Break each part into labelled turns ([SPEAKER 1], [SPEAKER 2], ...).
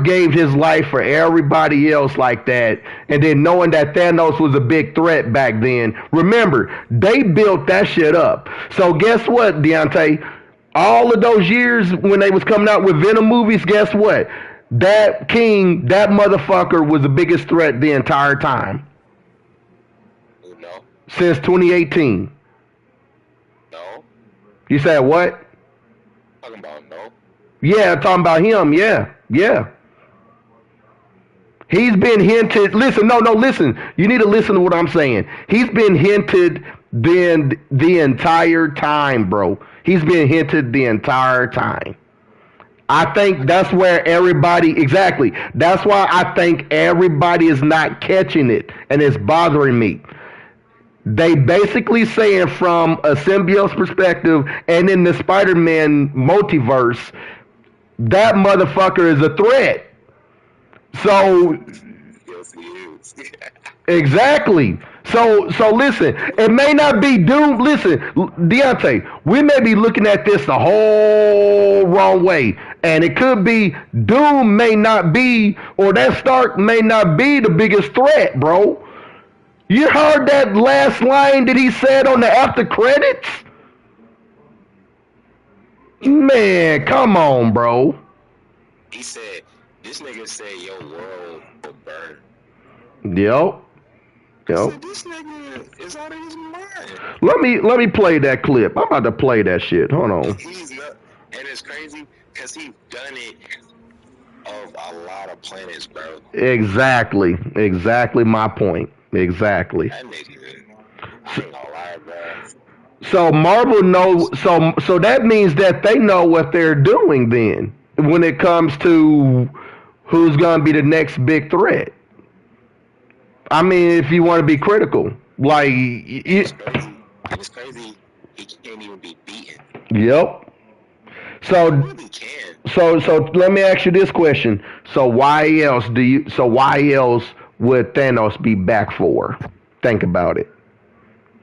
[SPEAKER 1] gave his life for everybody else like that, and then knowing that Thanos was a big threat back then. Remember, they built that shit up. So guess what, Deontay? All of those years when they was coming out with Venom movies, guess what? That King, that motherfucker was the biggest threat the entire time.
[SPEAKER 2] No.
[SPEAKER 1] Since 2018.
[SPEAKER 2] No.
[SPEAKER 1] You said what?
[SPEAKER 2] Talking about no.
[SPEAKER 1] Yeah, talking about him. Yeah, yeah. He's been hinted. Listen, no, listen. You need to listen to what I'm saying. He's been hinted the entire time, bro. He's been hinted the entire time. I think that's where everybody exactly. That's why I think everybody is not catching it, and it's bothering me. They basically saying from a symbiote perspective, and in the Spider-Man multiverse, that motherfucker is a threat. So
[SPEAKER 2] Yes, he is.
[SPEAKER 1] exactly. So listen, it may not be Doom. Listen, Deontay, we may be looking at this the whole wrong way, and it could be Doom may not be, or that Stark may not be the biggest threat, bro. You heard that last line that he said on the after credits? Man, come on, bro.
[SPEAKER 2] He said, "This nigga said your world will burn."
[SPEAKER 1] Yep.
[SPEAKER 2] I
[SPEAKER 1] Yep.
[SPEAKER 2] said, "This nigga is out of his mind."
[SPEAKER 1] Let me play that clip. I'm about to play that shit. Hold on.
[SPEAKER 2] He's not, and it's crazy because he's done it of a lot of planets, bro.
[SPEAKER 1] Exactly. Exactly my point. Exactly.
[SPEAKER 2] That nigga, I ain't gonna lie, bro.
[SPEAKER 1] So Marvel knows. So that means that they know what they're doing. Then, when it comes to who's gonna be the next big threat. I mean, if you want to be critical, like,
[SPEAKER 2] It's crazy. It's crazy. He can't even be beaten.
[SPEAKER 1] yep.
[SPEAKER 2] He
[SPEAKER 1] So
[SPEAKER 2] really can.
[SPEAKER 1] so let me ask you this question. So why else do you? So why else would Thanos be back for? Think about it.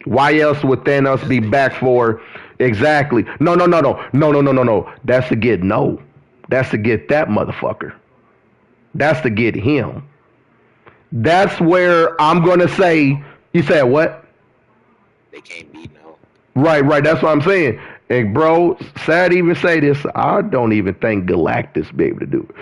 [SPEAKER 1] Why else would Thanos be back for? Exactly. No. That's to get no. That's to get that motherfucker. That's to get him. That's where I'm gonna say. You said what?
[SPEAKER 2] They can't beat no.
[SPEAKER 1] Right. That's what I'm saying. And bro, sad to even say this. I don't even think Galactus be able to do it.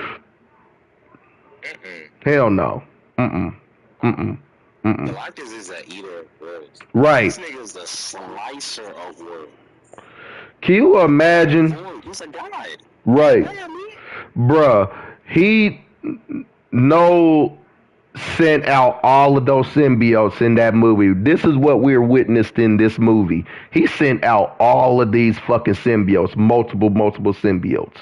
[SPEAKER 2] Mm-mm.
[SPEAKER 1] Hell no. Mm-mm. Mm-mm. Mm-mm.
[SPEAKER 2] Galactus is an eater of worlds.
[SPEAKER 1] Right.
[SPEAKER 2] This nigga is the slicer of worlds.
[SPEAKER 1] Can you imagine?
[SPEAKER 2] He's a god.
[SPEAKER 1] Right.
[SPEAKER 2] Damn, man.
[SPEAKER 1] Bruh. He no sent out all of those symbiotes in that movie. This is what we're witnessed in this movie. He sent out all of these fucking symbiotes, multiple symbiotes.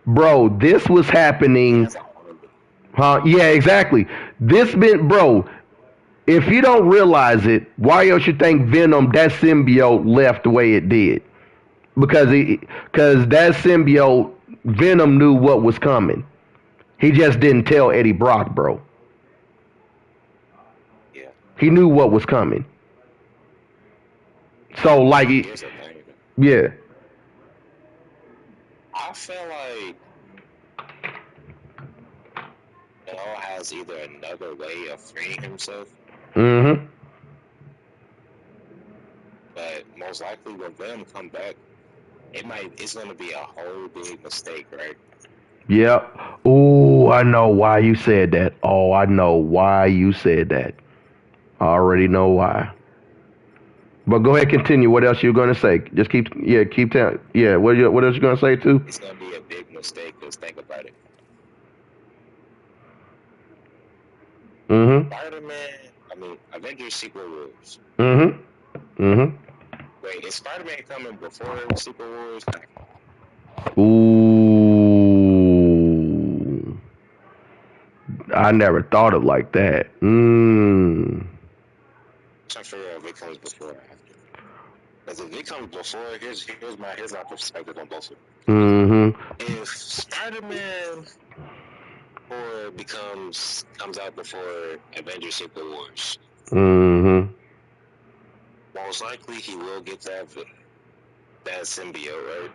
[SPEAKER 1] Bro, this was happening. Huh? Yeah, exactly. This been, bro. If you don't realize it, why else you think Venom that symbiote left the way it did? Because that symbiote Venom knew what was coming. He just didn't tell Eddie Brock, bro.
[SPEAKER 2] Yeah.
[SPEAKER 1] He knew what was coming. So like,
[SPEAKER 2] Here's the thing.
[SPEAKER 1] yeah.
[SPEAKER 2] I feel like Noah has either another way of freeing himself,
[SPEAKER 1] Mm-hmm.
[SPEAKER 2] but most likely when Venom come back, it's gonna be a whole big mistake, right?
[SPEAKER 1] Yep. Oh, I know why you said that. Oh, I know why you said that. I already know why. But go ahead, continue. What else you gonna say? Just keep telling. Yeah. What else you gonna say too?
[SPEAKER 2] It's gonna be a big mistake. Cause think about it.
[SPEAKER 1] Mm-hmm.
[SPEAKER 2] Spider-Man. I mean, Avengers Secret Wars.
[SPEAKER 1] Mm-hmm. Mm-hmm.
[SPEAKER 2] Wait, is Spider-Man coming before Secret Wars?
[SPEAKER 1] Ooh. I never thought of like that.
[SPEAKER 2] I'm trying to figure out if it comes before or after. Because if it comes before, here's my perspective on both of them.
[SPEAKER 1] Mm-hmm.
[SPEAKER 2] If Spider-Man or comes out before Avengers Secret Wars,
[SPEAKER 1] Mm-hmm.
[SPEAKER 2] most likely he will get that symbiote, right?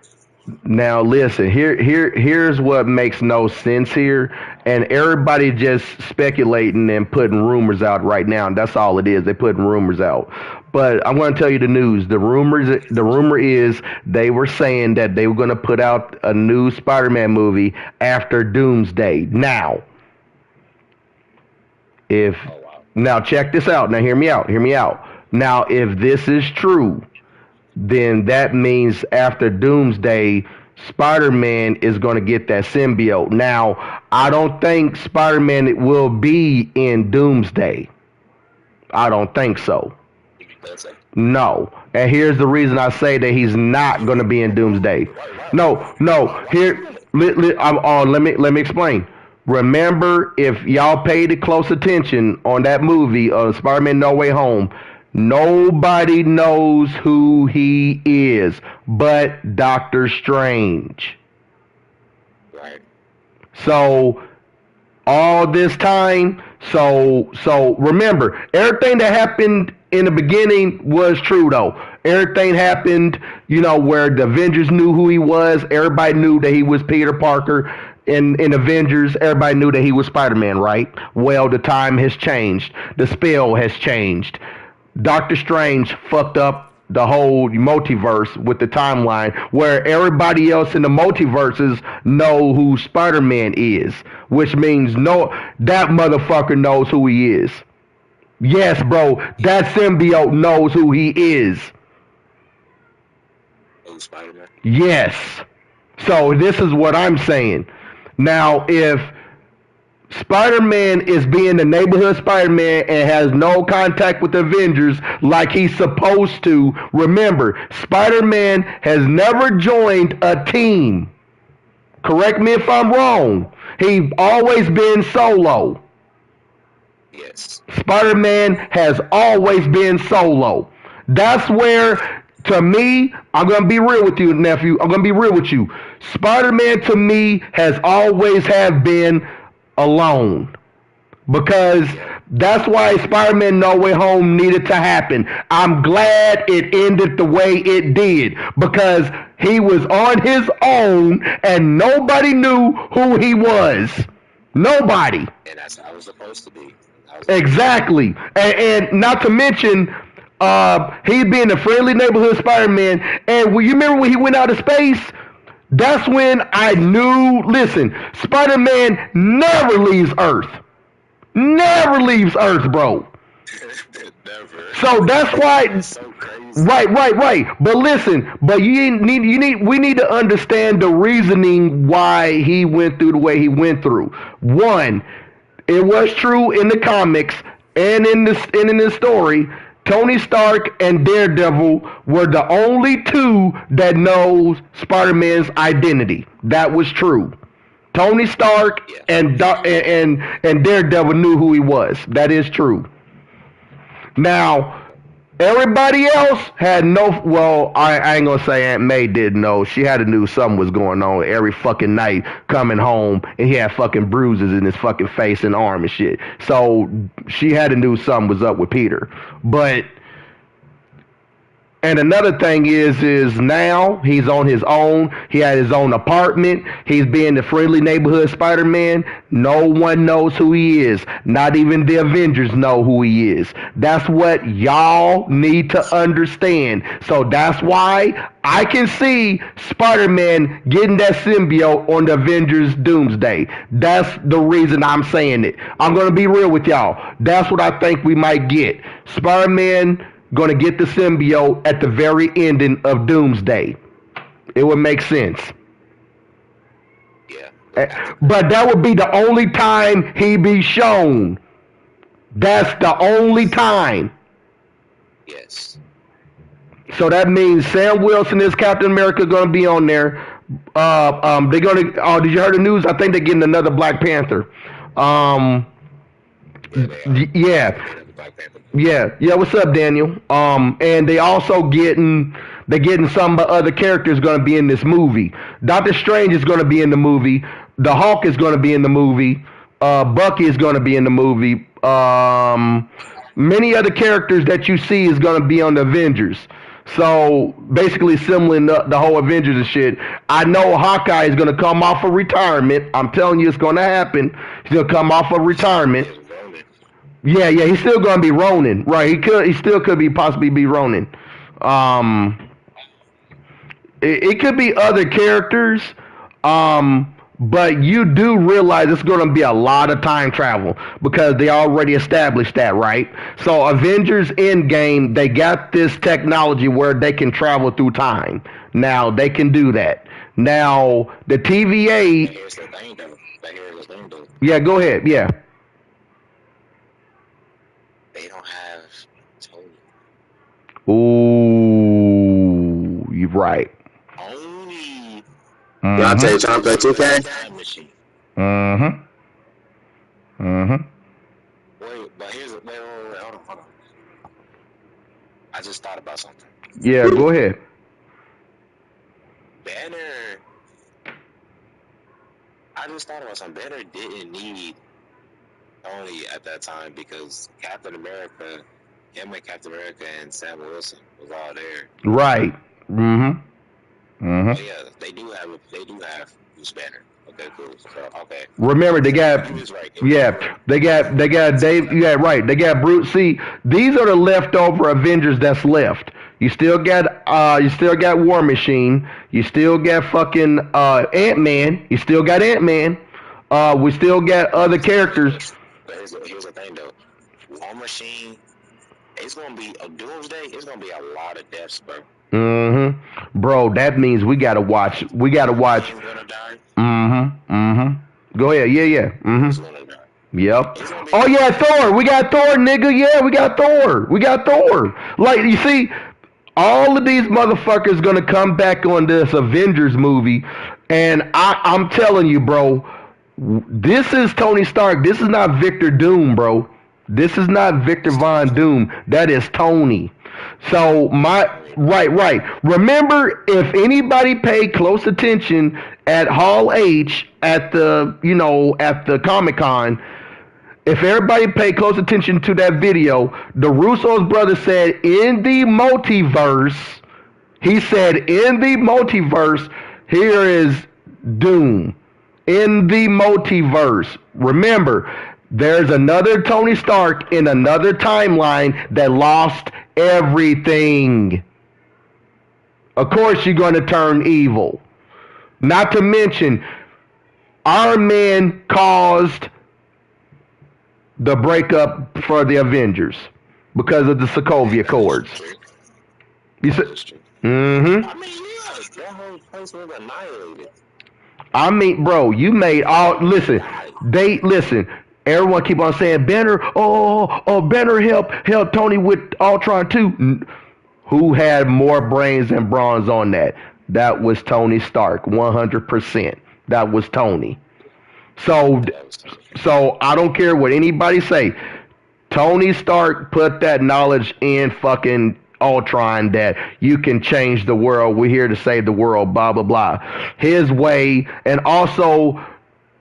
[SPEAKER 1] Now listen, here's what makes no sense here, and everybody just speculating and putting rumors out right now. And that's all it is. They're putting rumors out. But I'm going to tell you the news. The rumor is they were saying that they were going to put out a new Spider-Man movie after Doomsday. If
[SPEAKER 2] Oh wow.
[SPEAKER 1] now check this out. Now hear me out. Hear me out. Now if this is true, then that means after Doomsday, Spider-Man is going to get that symbiote. Now, I don't think Spider-Man will be in Doomsday. I don't think so.
[SPEAKER 2] You can say.
[SPEAKER 1] No. And here's the reason I say that he's not going to be in Doomsday. No, no. Here, let me explain. Remember, if y'all paid close attention on that movie, Spider-Man No Way Home, nobody knows who he is but Doctor Strange.
[SPEAKER 2] Right.
[SPEAKER 1] So all this time, so remember, everything that happened in the beginning was true though. Everything happened, where the Avengers knew who he was. Everybody knew that he was Peter Parker. In Avengers, everybody knew that he was Spider-Man, right? Well, the time has changed. The spell has changed. Doctor Strange fucked up the whole multiverse with the timeline where everybody else in the multiverses know who Spider-Man is, which means that motherfucker knows who he is. Yes, bro, that symbiote knows who he is.
[SPEAKER 2] Oh, Spider-Man.
[SPEAKER 1] Yes. So this is what I'm saying. Now, if Spider-Man is being the neighborhood Spider-Man and has no contact with the Avengers like he's supposed to, remember, Spider-Man has never joined a team. Correct me if I'm wrong. He's always been solo.
[SPEAKER 2] Yes.
[SPEAKER 1] Spider-Man has always been solo. That's where, to me, I'm going to be real with you, nephew. I'm going to be real with you. Spider-Man, to me, has always have been alone. Because that's why Spider-Man No Way Home needed to happen. I'm glad it ended the way it did. Because he was on his own and nobody knew who he was. Nobody.
[SPEAKER 2] And that's how it was supposed to be.
[SPEAKER 1] Exactly. And not to mention, he being a friendly neighborhood Spider-Man. And you remember when he went out of space? That's when I knew, listen, Spider-Man never leaves Earth. Never leaves Earth, bro.
[SPEAKER 2] Never.
[SPEAKER 1] So that's why.
[SPEAKER 2] It's so crazy.
[SPEAKER 1] Right. But listen, we need to understand the reasoning why he went through the way he went through. One, it was true in the comics and in the story. Tony Stark and Daredevil were the only two that knows Spider-Man's identity. That was true. Tony Stark and Daredevil knew who he was. That is true. Now, everybody else had no. Well, I ain't gonna say Aunt May didn't know. She had to knew something was going on every fucking night coming home, and he had fucking bruises in his fucking face and arm and shit. So she had to knew something was up with Peter. But and another thing is now he's on his own. He had his own apartment. He's being the friendly neighborhood Spider-Man. No one knows who he is. Not even the Avengers know who he is. That's what y'all need to understand. So that's why I can see Spider-Man getting that symbiote on the Avengers Doomsday. That's the reason I'm saying it. I'm going to be real with y'all. That's what I think we might get. Spider-Man going to get the symbiote at the very ending of Doomsday. It would make sense.
[SPEAKER 2] Yeah.
[SPEAKER 1] But that would be the only time he be shown. That's the only time.
[SPEAKER 2] Yes.
[SPEAKER 1] So that means Sam Wilson is Captain America going to be on there. They're going to. Oh, did you hear the news? I think they're getting another Black Panther. Yeah. Yeah. What's up, Daniel? And they also they're getting some other characters going to be in this movie. Doctor Strange is going to be in the movie. The Hulk is going to be in the movie. Bucky is going to be in the movie. Many other characters that you see is going to be on the Avengers. So basically, similar the whole Avengers and shit. I know Hawkeye is gonna come off of retirement. I'm telling you, it's gonna happen. He's gonna come off of retirement. Yeah, he's still gonna be Ronin, right? He still could be possibly be Ronin. Um, it could be other characters. But you do realize it's going to be a lot of time travel because they already established that, right? So Avengers Endgame, they got this technology where they can travel through time. Now they can do that. Now the TVA.
[SPEAKER 2] Here's the thing, though. Here's the thing, though.
[SPEAKER 1] Yeah, go ahead. Yeah.
[SPEAKER 2] They don't have Tony.
[SPEAKER 1] Ooh, you're right.
[SPEAKER 2] Only.
[SPEAKER 3] Dante trying to play 2K?
[SPEAKER 1] Mm-hmm. Mm-hmm.
[SPEAKER 2] Wait, but wait, hold on. I just thought about something.
[SPEAKER 1] Yeah, go ahead.
[SPEAKER 2] Banner. I just thought about something. Banner didn't need Tony at that time because Captain America, him and Captain America and Sam Wilson was all there.
[SPEAKER 1] Right. Mm-hmm. Mm-hmm.
[SPEAKER 2] So yeah, they do have Bruce Banner. Okay, cool. So, okay.
[SPEAKER 1] Remember, they got they got Dave. Yeah, right. They got Bruce. See, these are the leftover Avengers that's left. You still got War Machine. You still got fucking Ant-Man. You still got Ant-Man. We still got other characters.
[SPEAKER 2] But here's the thing though. War Machine. It's gonna be a Doomsday. It's gonna be a lot of deaths, bro.
[SPEAKER 1] Mm-hmm. Bro, that means we gotta watch. Mm-hmm. Go ahead. Yeah. Mm-hmm. Yep. Oh yeah, Thor. We got Thor, nigga. Yeah, we got Thor. Like, you see, all of these motherfuckers gonna come back on this Avengers movie, and I'm telling you, bro, this is Tony Stark. This is not Victor Doom, bro. This is not Victor Von Doom. That is Tony. So right. Remember, if anybody paid close attention at Hall H at the Comic-Con, if everybody paid close attention to that video, the Russo's brother said in the multiverse, here is Doom. In the multiverse. Remember, there's another Tony Stark in another timeline that lost everything. Of course you're going to turn evil. Not to mention, Iron Man caused the breakup for the Avengers because of the Sokovia Accords. You said, mm-hmm.
[SPEAKER 2] I mean, yeah, that whole place was annihilated.
[SPEAKER 1] I mean, bro, you made all. Listen. Everyone keep on saying Banner. Banner help Tony with Ultron too. Who had more brains than bronze on that? That was Tony Stark, 100%. That was Tony. So I don't care what anybody say. Tony Stark put that knowledge in fucking Ultron that you can change the world. We're here to save the world. Blah blah blah. His way, and also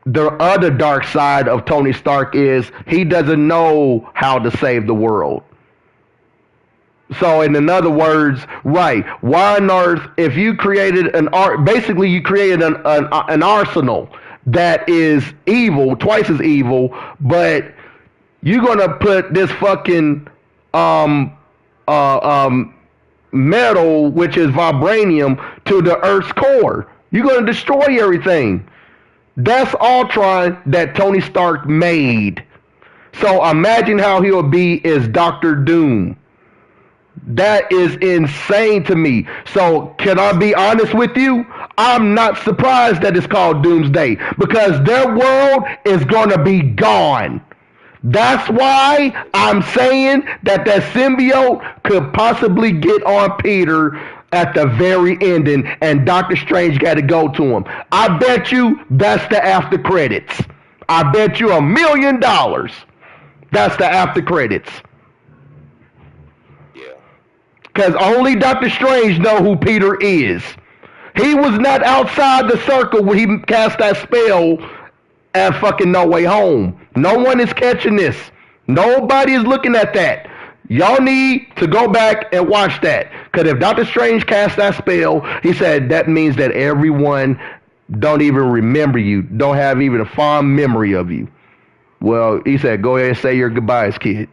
[SPEAKER 1] the other dark side of Tony Stark is he doesn't know how to save the world. So in other words, right, why on earth, if you created basically you created an arsenal that is evil, twice as evil, but you're going to put this fucking metal, which is vibranium, to the Earth's core. You're going to destroy everything. That's Ultron that Tony Stark made. So imagine how he'll be as Doctor Doom. That is insane to me. So can I be honest with you? I'm not surprised that it's called Doomsday because their world is going to be gone. That's why I'm saying that symbiote could possibly get on Peter at the very ending, and Doctor Strange got to go to him. I bet you that's the after credits. I bet you $1 million. That's the after credits.
[SPEAKER 2] Yeah.
[SPEAKER 1] Because only Doctor Strange know who Peter is. He was not outside the circle when he cast that spell at fucking No Way Home. No one is catching this. Nobody is looking at that. Y'all need to go back and watch that. Because if Doctor Strange cast that spell, he said that means that everyone don't even remember you, don't have even a fond memory of you. Well, he said, go ahead and say your goodbyes, kid.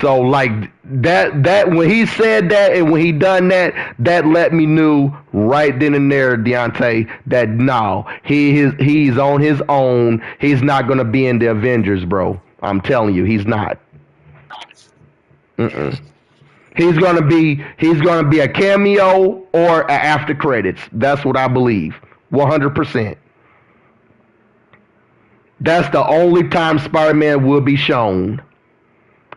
[SPEAKER 1] So like that when he said that and when he done that, that let me knew right then and there, Deontay, that no, he's on his own. He's not gonna be in the Avengers, bro. I'm telling you, he's not. Mm-mm. He's gonna be a cameo or a after credits. That's what I believe, 100%. That's the only time Spider-Man will be shown.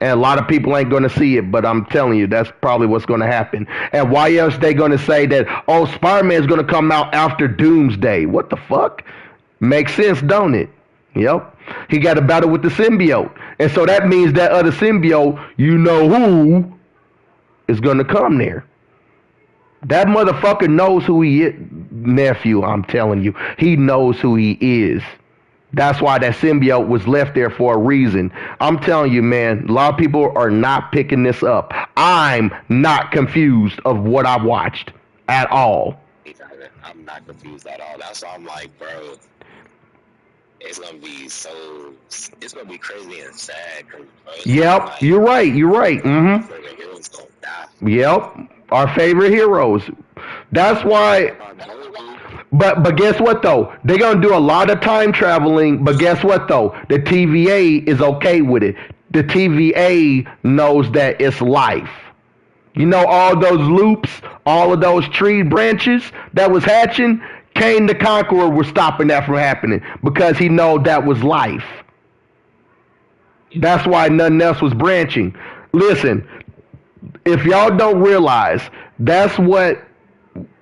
[SPEAKER 1] And a lot of people ain't going to see it, but I'm telling you, that's probably what's going to happen. And why else they going to say that, oh, Spider-Man's going to come out after Doomsday? What the fuck? Makes sense, don't it? Yep. He got a battle with the symbiote. And so that means that other symbiote, you know who, is going to come there. That motherfucker knows who he is. Nephew, I'm telling you, he knows who he is. That's why that symbiote was left there for a reason. I'm telling you, man, a lot of people are not picking this up. I'm not confused of what I watched at all.
[SPEAKER 2] I'm not confused at all. That's why I'm like, bro, it's gonna be crazy and sad. Bro.
[SPEAKER 1] Yep, like, you're right. Mm-hmm.
[SPEAKER 2] The heroes gonna die.
[SPEAKER 1] Yep, our favorite heroes. That's why. But guess what though? They're gonna do a lot of time traveling. But guess what though? The TVA is okay with it. The TVA knows that it's life. You know, all those loops, all of those tree branches that was hatching. Kang the Conqueror was stopping that from happening because he know that was life. That's why nothing else was branching. Listen, if y'all don't realize, that's what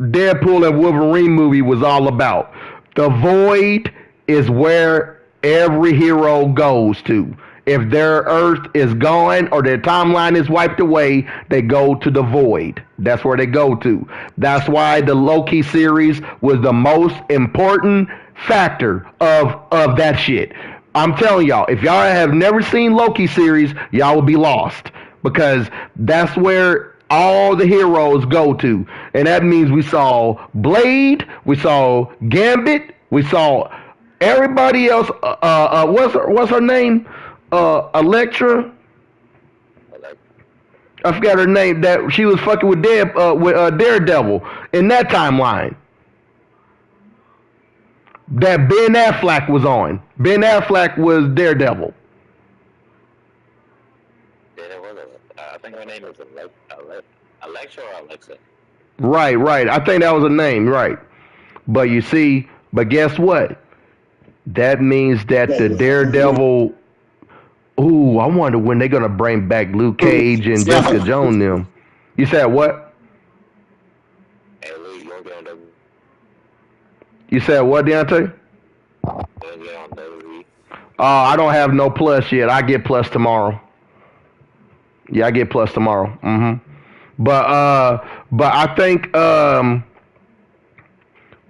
[SPEAKER 1] Deadpool and Wolverine movie was all about. The void is where every hero goes to. If their Earth is gone or their timeline is wiped away, they go to the void. That's where they go to. That's why the Loki series was the most important factor of that shit. I'm telling y'all, if y'all have never seen Loki series, y'all will be lost because that's where all the heroes go to. And that means we saw Blade, we saw Gambit, we saw everybody else. What's her name? Elektra. I forgot her name. That she was fucking with Daredevil in that timeline. That Ben Affleck was on. Ben Affleck was Daredevil.
[SPEAKER 2] I think her name is Alexa or Alexa.
[SPEAKER 1] Right. I think that was a name, right. But you see, but guess what? That means that the Daredevil. Ooh, I wonder when they're gonna bring back Luke Cage and Jessica Jones. Them. You said what?
[SPEAKER 2] Hey, Luke, you gonna be on
[SPEAKER 1] You said what, Deontay? I don't have no plus yet. I get plus tomorrow. Yeah, I get plus tomorrow. But I think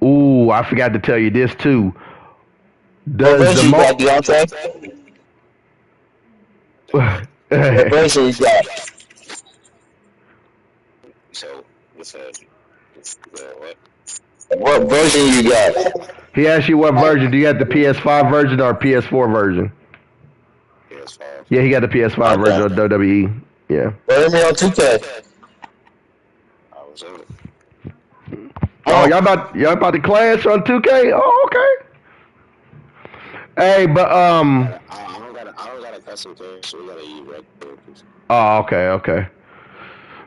[SPEAKER 1] ooh, I forgot to tell you this too. Does the
[SPEAKER 3] what version is that?
[SPEAKER 2] So,
[SPEAKER 3] what version you got?
[SPEAKER 1] He asked you what version. Do you have the PS5 version or PS4 version?
[SPEAKER 2] PS5.
[SPEAKER 1] Yeah, he got the PS5 version of WWE. Yeah.
[SPEAKER 3] What me on 2K?
[SPEAKER 1] Oh, y'all about to clash on 2K? Oh, okay. Hey, but
[SPEAKER 2] I don't got a custom game, so we gotta use red characters.
[SPEAKER 1] Oh, okay.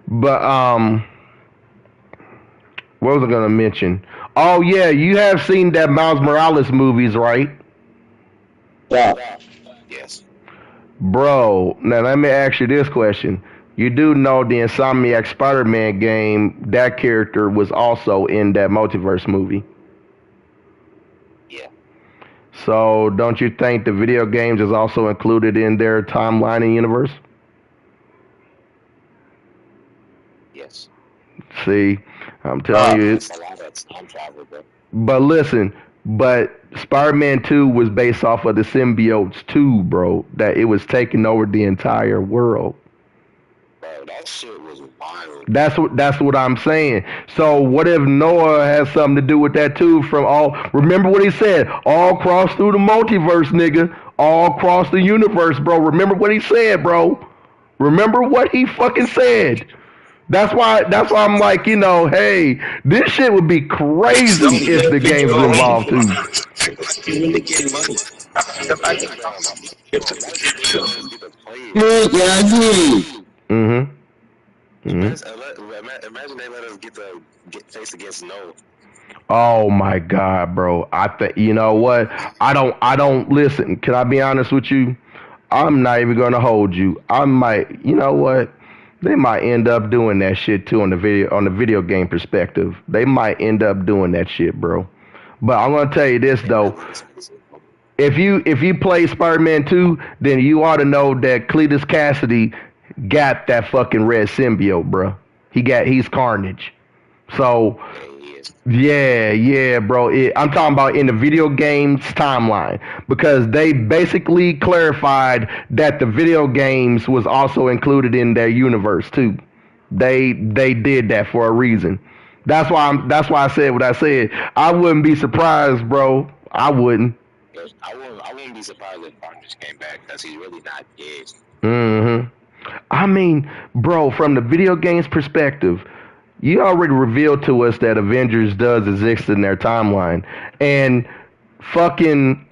[SPEAKER 1] But what was I gonna mention? Oh yeah, you have seen that Miles Morales movies, right?
[SPEAKER 3] Yeah.
[SPEAKER 2] Yes.
[SPEAKER 1] Bro, now let me ask you this question. You do know the Insomniac Spider-Man game, that character was also in that multiverse movie.
[SPEAKER 2] Yeah.
[SPEAKER 1] So don't you think the video games is also included in their timeline and universe?
[SPEAKER 2] Yes.
[SPEAKER 1] See, I'm telling you.
[SPEAKER 2] It's a lot of time travel, bro.
[SPEAKER 1] But listen, Spider-Man 2 was based off of the symbiotes too, bro. That it was taking over the entire world.
[SPEAKER 2] Bro, that shit was wild. survival.
[SPEAKER 1] That's what I'm saying. So what if Noah has something to do with that too? From all, remember what he said, all cross through the multiverse, nigga, all cross the universe, bro. Remember what he said, bro. Remember what he fucking said. That's why I'm like, hey, this shit would be crazy if the games was involved too.
[SPEAKER 2] They get money. Bro, imagine they let us get to play
[SPEAKER 3] Yeah,
[SPEAKER 2] it.
[SPEAKER 3] yeah,
[SPEAKER 1] Mm-hmm. Mm-hmm.
[SPEAKER 2] Imagine they let us get to face against Noah.
[SPEAKER 1] Oh my God, bro. I think you know what? I don't listen. Can I be honest with you? I'm not even gonna hold you. I might you know what? They might end up doing that shit too on the video game perspective. They might end up doing that shit, bro. But I'm gonna tell you this though. If you play Spider-Man 2, then you ought to know that Cletus Cassidy got that fucking red symbiote, bro. He's Carnage. So
[SPEAKER 2] Yeah, he is.
[SPEAKER 1] yeah, bro. I'm talking about in the video games timeline because they basically clarified that the video games was also included in their universe too. They did that for a reason. That's why I said what I said. I wouldn't be surprised, bro. I wouldn't.
[SPEAKER 2] I wouldn't be surprised if Carnage came back because he's really not dead.
[SPEAKER 1] Hmm. I mean, bro, from the video games perspective, you already revealed to us that Avengers does exist in their timeline, and fucking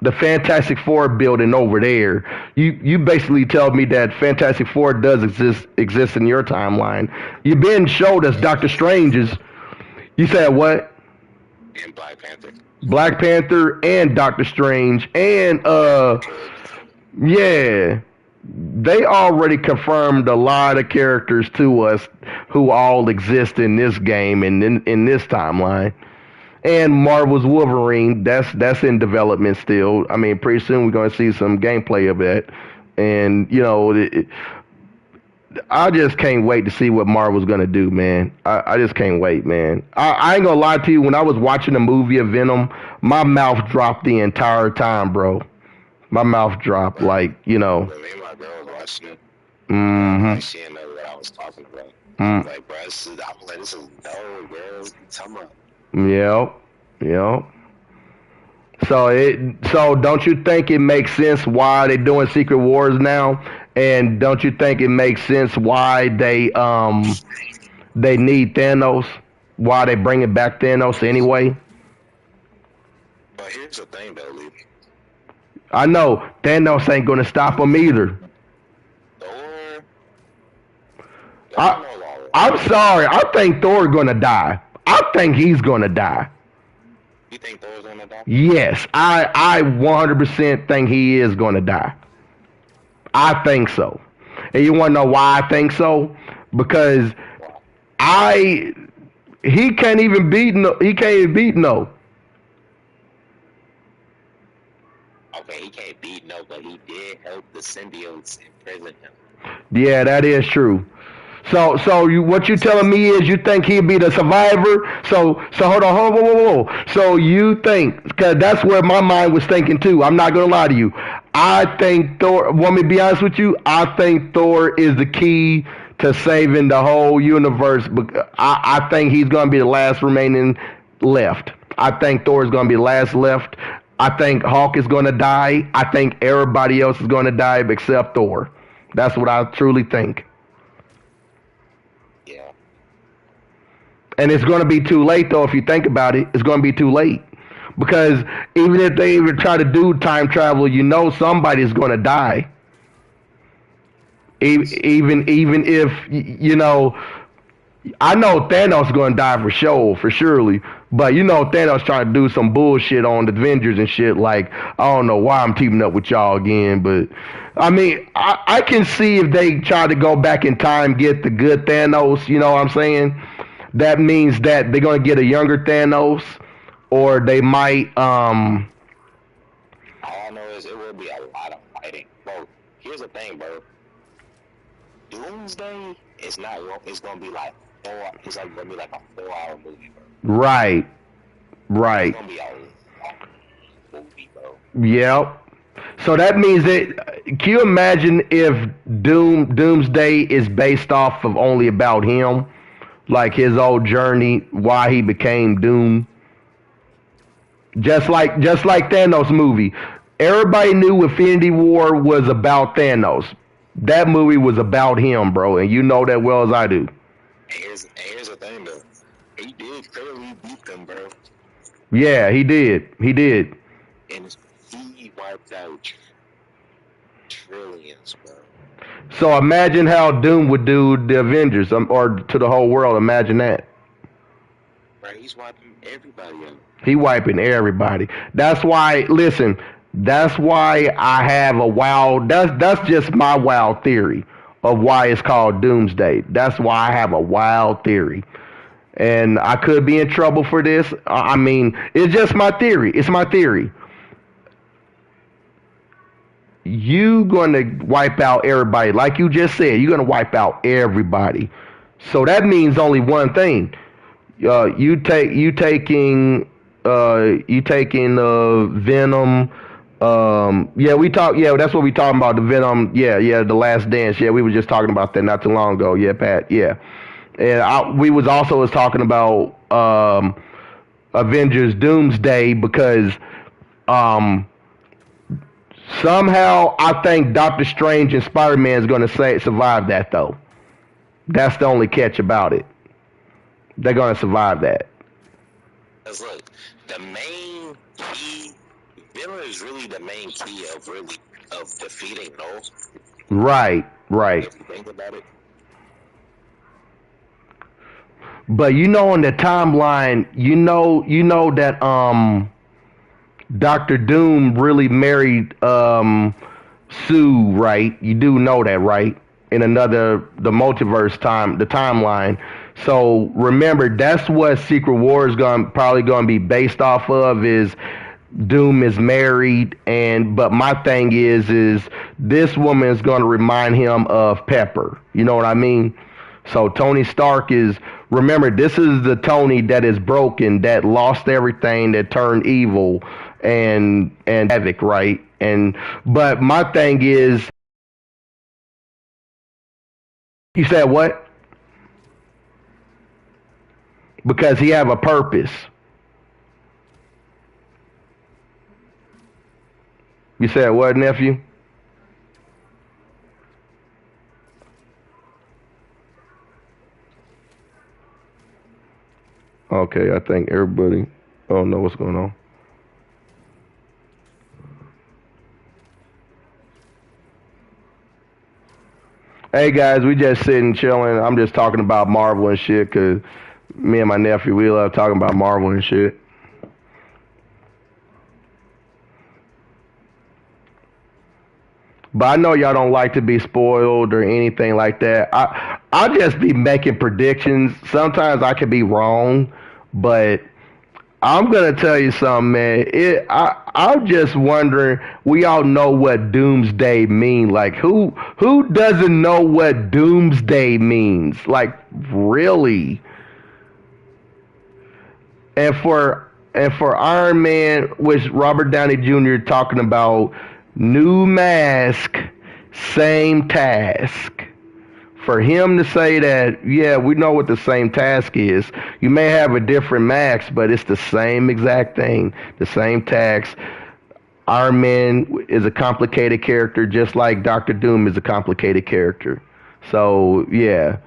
[SPEAKER 1] the Fantastic Four building over there. You basically tell me that Fantastic Four does exist in your timeline. You've been showed us Doctor Strange's. You said what?
[SPEAKER 2] And Black Panther.
[SPEAKER 1] Black Panther and Doctor Strange and yeah, they already confirmed a lot of characters to us who all exist in this game and in this timeline. And Marvel's Wolverine, that's in development still. I mean, pretty soon we're going to see some gameplay of it. And, I just can't wait to see what Marvel's going to do, man. I just can't wait, man. I ain't going to lie to you. When I was watching the movie of Venom, my mouth dropped the entire time, bro. My mouth dropped like.
[SPEAKER 2] When me and my girl was watching it,
[SPEAKER 1] Mm-hmm.
[SPEAKER 2] like she didn't know what I was talking about. I was like, bro, this is dope, bro. Tell me.
[SPEAKER 1] Yep. So don't you think it makes sense why they doing Secret Wars now? And don't you think it makes sense why they need Thanos? Why they bringing back Thanos anyway?
[SPEAKER 2] But here's the thing, though, Lee.
[SPEAKER 1] I know Thanos ain't gonna stop them either.
[SPEAKER 2] Thor.
[SPEAKER 1] I'm sorry. I think Thor's gonna die. I think he's gonna die.
[SPEAKER 2] You think Thor's gonna die?
[SPEAKER 1] Yes, I 100% think he is gonna die. I think so. And you want to know why I think so? Because he can't even beat no. He can't even beat no.
[SPEAKER 2] Okay, he can't beat no, but he did help the symbiotes imprison him.
[SPEAKER 1] Yeah, that is true. So what you telling me is you think he'd be the survivor? So hold on, whoa. So you think, because that's where my mind was thinking too. I'm not gonna lie to you. I think Thor. Want me to be honest with you? I think Thor is the key to saving the whole universe. But I think he's gonna be the last remaining left. I think Thor is gonna be the last left. I think Hulk is gonna die. I think everybody else is gonna die except Thor. That's what I truly think.
[SPEAKER 2] Yeah.
[SPEAKER 1] And it's going to be too late, though, if you think about it. It's going to be too late. Because even if they even try to do time travel, somebody's going to die. Even if, I know Thanos is going to die for surely. But Thanos trying to do some bullshit on the Avengers and shit. Like, I don't know why I'm teaming up with y'all again. But, I mean, I can see if they try to go back in time, get the good Thanos, you know what I'm saying? That means that they're going to get a younger Thanos. Or they might,
[SPEAKER 2] All I know is it will be a lot of fighting. Bro, here's the thing, bro. Doomsday is not, it's going to be like 4, it's like going to be like a 4-hour movie, bro.
[SPEAKER 1] Right.
[SPEAKER 2] It's going to be a long movie, bro.
[SPEAKER 1] Yep. So that means that can you imagine if Doomsday is based off of only about him, like his old journey, why he became Doom, just like Thanos movie. Everybody knew Infinity War was about Thanos. That movie was about him, bro, and you know that well as I do.
[SPEAKER 2] And here's the thing, though. He did clearly beat them, bro.
[SPEAKER 1] Yeah, he did. He did.
[SPEAKER 2] And he wiped out trillions, bro.
[SPEAKER 1] So imagine how Doom would do the Avengers, or to the whole world. Imagine that.
[SPEAKER 2] Right, he's wiping everybody out.
[SPEAKER 1] He wiping everybody. That's why. Listen, that's why I have a wild. That's just my wild theory of why it's called Doomsday. That's why I have a wild theory, and I could be in trouble for this. I mean, it's just my theory. It's my theory. You gonna wipe out everybody, like you just said. You're gonna wipe out everybody. So that means only one thing. You taking Venom. That's what we talking about, the Venom. The Last Dance. Yeah, we were just talking about that not too long ago. Yeah, Pat. Yeah, and we was talking about Avengers Doomsday because somehow I think Doctor Strange and Spider-Man is going to survive that, though. That's the only catch about it. They're going to survive that.
[SPEAKER 2] Because look, the main key, Venom is really the main key of defeating Knowles.
[SPEAKER 1] Right.
[SPEAKER 2] If you think about it.
[SPEAKER 1] But in the timeline, you know that Doctor Doom really married Sue, right? You do know that, right? In the multiverse the timeline. So remember, that's what Secret War is probably going to be based off of, is Doom is married, but my thing is this woman is going to remind him of Pepper. You know what I mean? So Tony Stark remember, this is the Tony that is broken, that lost everything, that turned evil and havoc, right? But my thing is, you said what? Because he have a purpose. You said what, nephew? Okay, I think everybody don't know what's going on. Hey guys, we just sitting chilling. I'm just talking about Marvel and shit, cause me and my nephew, we love talking about Marvel and shit. But I know y'all don't like to be spoiled or anything like that. I'll just be making predictions. Sometimes I could be wrong, but I'm gonna tell you something, man. I'm just wondering. We all know what Doomsday mean. Like, who doesn't know what Doomsday means? Like, really? And for Iron Man, which Robert Downey Jr. talking about new mask, same task. For him to say that, yeah, we know what the same task is. You may have a different mask, but it's the same exact thing, the same task. Iron Man is a complicated character, just like Doctor Doom is a complicated character. So, yeah,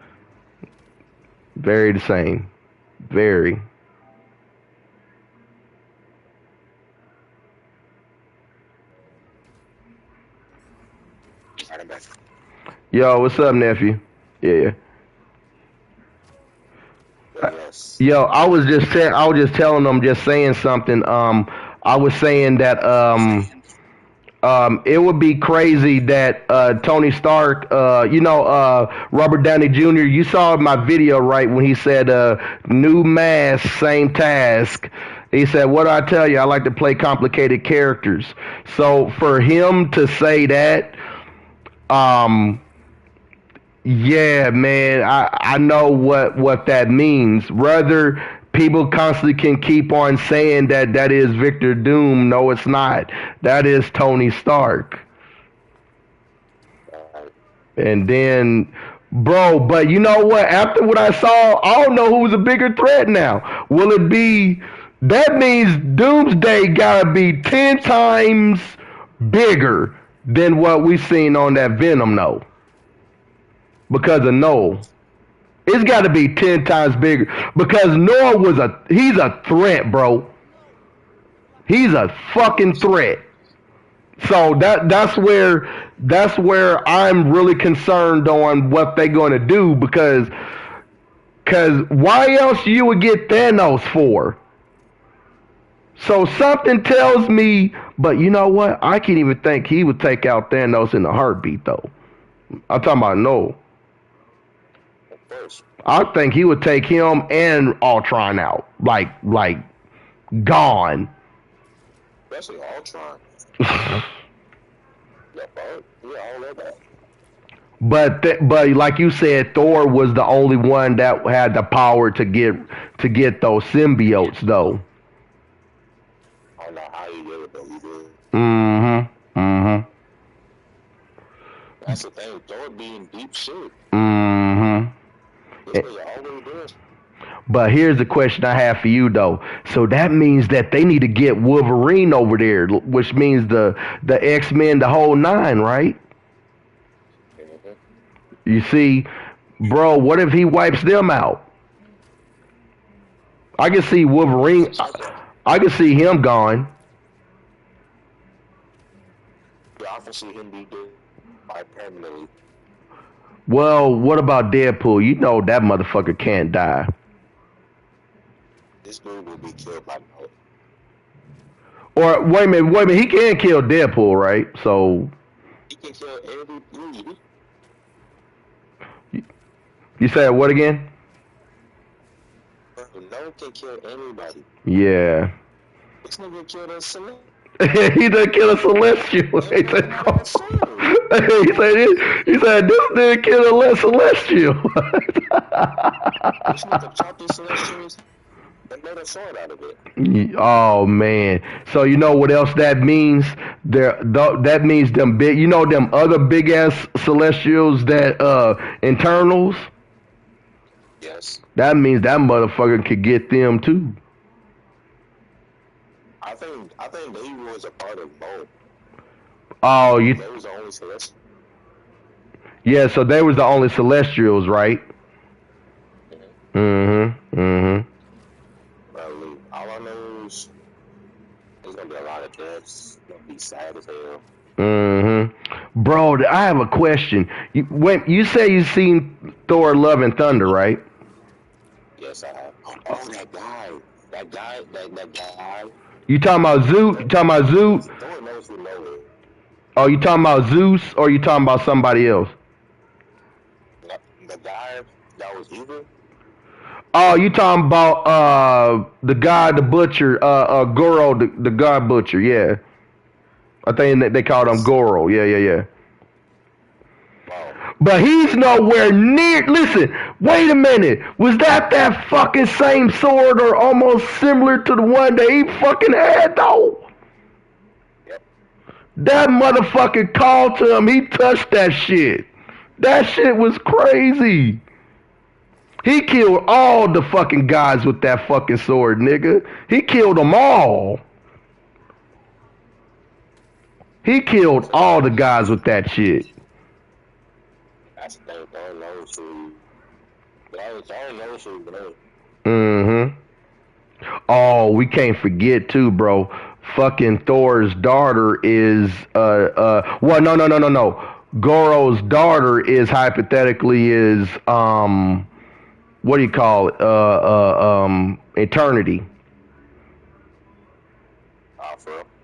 [SPEAKER 1] very the same. Very. Yo, what's up, nephew? Yeah.
[SPEAKER 2] Yes.
[SPEAKER 1] Yo, I was just telling them, just saying something. I was saying that it would be crazy that Tony Stark, Robert Downey Jr. You saw my video, right, when he said new mask, same task. He said, "What do I tell you? I like to play complicated characters." So for him to say that, yeah, man, I know what that means. Whether people constantly can keep on saying that that is Victor Doom. No, it's not. That is Tony Stark. And then, bro, but you know what? After what I saw, I don't know who's a bigger threat now. Will it be? That means Doomsday gotta be 10 times bigger than what we seen on that Venom, though. Because of Noel. It's got to be 10 times bigger because Noah he's a threat, bro. He's a fucking threat. So that's where I'm really concerned on what they're going to do because why else you would get Thanos for? So something tells me, but you know what? I can't even think he would take out Thanos in a heartbeat, though. I'm talking about Noel. I think he would take him and Ultron out, like gone.
[SPEAKER 2] Especially Ultron. Yeah, all of that.
[SPEAKER 1] But like you said, Thor was the only one that had the power to get those symbiotes, though.
[SPEAKER 2] I don't know how he did it, but he did.
[SPEAKER 1] Mm-hmm. Mm-hmm.
[SPEAKER 2] That's the thing. Thor being deep shit.
[SPEAKER 1] Mm-hmm. But here's the question I have for you, though. So that means that they need to get Wolverine over there, which means the X-Men, the whole nine, right? Mm-hmm. You see, bro, what if he wipes them out? I can see Wolverine. I can see him gone.
[SPEAKER 2] Yeah, I can see him be dead permanently.
[SPEAKER 1] Well, what about Deadpool? You know that motherfucker can't die.
[SPEAKER 2] This dude will be killed by Noah.
[SPEAKER 1] Or wait a minute, he can kill Deadpool, right? So
[SPEAKER 2] he can kill every
[SPEAKER 1] You said what again?
[SPEAKER 2] Noah can kill anybody.
[SPEAKER 1] Yeah.
[SPEAKER 2] This nigga killed us Celestial.
[SPEAKER 1] He done kill a Celestial. He said this nigga killed a Celestial.
[SPEAKER 2] This nigga chopped his Celestials and made a sword out of it.
[SPEAKER 1] Oh man! So you know what else that means? That means them big. You know them other big ass Celestials that internals.
[SPEAKER 2] Yes.
[SPEAKER 1] That means that motherfucker could get them too.
[SPEAKER 2] I think they was a part of both.
[SPEAKER 1] Oh,
[SPEAKER 2] They was the only Celestial.
[SPEAKER 1] Yeah, so they was the only Celestials, right? Mm-hmm.
[SPEAKER 2] All I know is there's gonna be a lot of deaths. It's gonna be sad as hell.
[SPEAKER 1] Mm-hmm. Bro, I have a question. You say you seen Thor: Love and Thunder, right?
[SPEAKER 2] Yes, I have. Oh, that guy.
[SPEAKER 1] You talking about Zeus?
[SPEAKER 2] Thor knows who knows it.
[SPEAKER 1] Oh, you talking about Zeus or you talking about somebody else?
[SPEAKER 2] The guy that was evil?
[SPEAKER 1] Oh, you talking about the guy, the butcher, Goro, the god butcher, yeah. I think they called him Goro, yeah.
[SPEAKER 2] Wow.
[SPEAKER 1] But he's nowhere near. Listen, wait a minute. Was that fucking same sword or almost similar to the one that he fucking had, though?
[SPEAKER 2] Yep.
[SPEAKER 1] That motherfucker called to him. He touched that shit. That shit was crazy. He killed all the fucking guys with that fucking sword, nigga. He killed them all. He killed all the guys with that shit.
[SPEAKER 2] That's the thing. Thor knows who. Thor knows who knows.
[SPEAKER 1] Mm-hmm. Oh, we can't forget too, bro. Fucking Thor's daughter is well, no. Goro's daughter is hypothetically what do you call it? Eternity.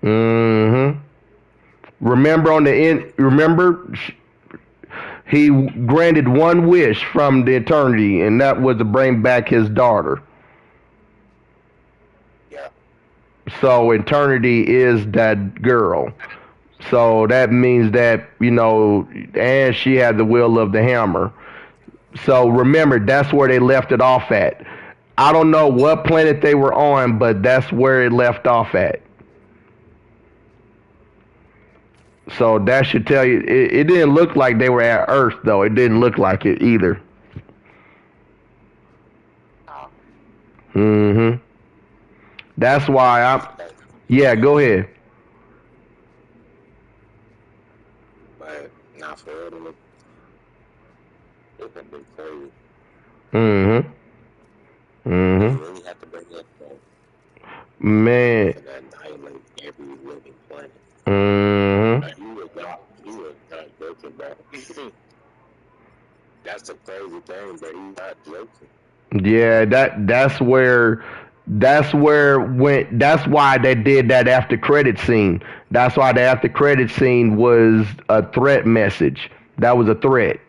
[SPEAKER 1] Mm-hmm. Remember on the end? Remember, he granted one wish from the Eternity, and that was to bring back his daughter.
[SPEAKER 2] Yeah.
[SPEAKER 1] So Eternity is that girl. So that means that, you know, and she had the will of the hammer. So remember, that's where they left it off at. I don't know what planet they were on, but that's where it left off at. So that should tell you. It didn't look like they were at Earth, though. It didn't look like it either.
[SPEAKER 2] Oh,
[SPEAKER 1] Mm-hmm. That's why I'm.
[SPEAKER 2] okay.
[SPEAKER 1] Yeah, go ahead.
[SPEAKER 2] But not for real, it can be crazy.
[SPEAKER 1] Mm-hmm.
[SPEAKER 2] You
[SPEAKER 1] Mm-hmm.
[SPEAKER 2] really have to bring up that
[SPEAKER 1] Man.
[SPEAKER 2] to annihilate every living planet.
[SPEAKER 1] Mm-hmm.
[SPEAKER 2] Like, you were not joking, bro. That's the crazy thing, but he's not joking.
[SPEAKER 1] Yeah, that's why they did that after credit scene. That's why the after credit scene was a threat message. That was a threat.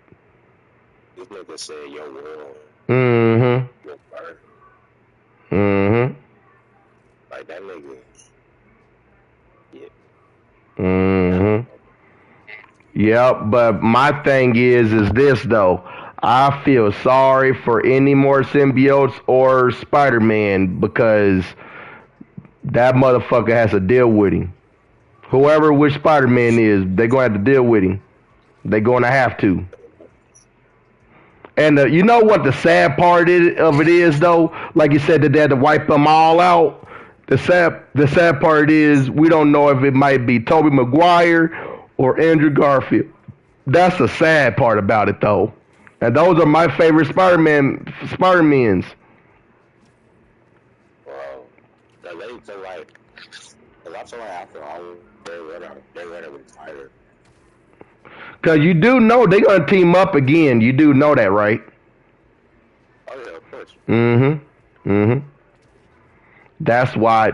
[SPEAKER 2] This nigga said your world,
[SPEAKER 1] Mm-hmm.
[SPEAKER 2] your birth.
[SPEAKER 1] Mm-hmm.
[SPEAKER 2] Like, that nigga, yeah.
[SPEAKER 1] Mm-hmm. Yep, but my thing is this though. I feel sorry for any more symbiotes or Spider-Man because that motherfucker has to deal with him. Whoever which Spider-Man is, they're going to have to deal with him. They're going to have to. And you know what the sad part of it is, though? Like you said, that they had to wipe them all out. The sad part is we don't know if it might be Tobey Maguire or Andrew Garfield. That's the sad part about it, though. And those are my favorite Spider-Mans.
[SPEAKER 2] Bro, the late feel like, because I feel like after all, they're gonna retire.
[SPEAKER 1] Cause you do know they're gonna team up again. You do know that, right?
[SPEAKER 2] Oh, yeah, of course.
[SPEAKER 1] Mm-hmm. Mm-hmm. That's why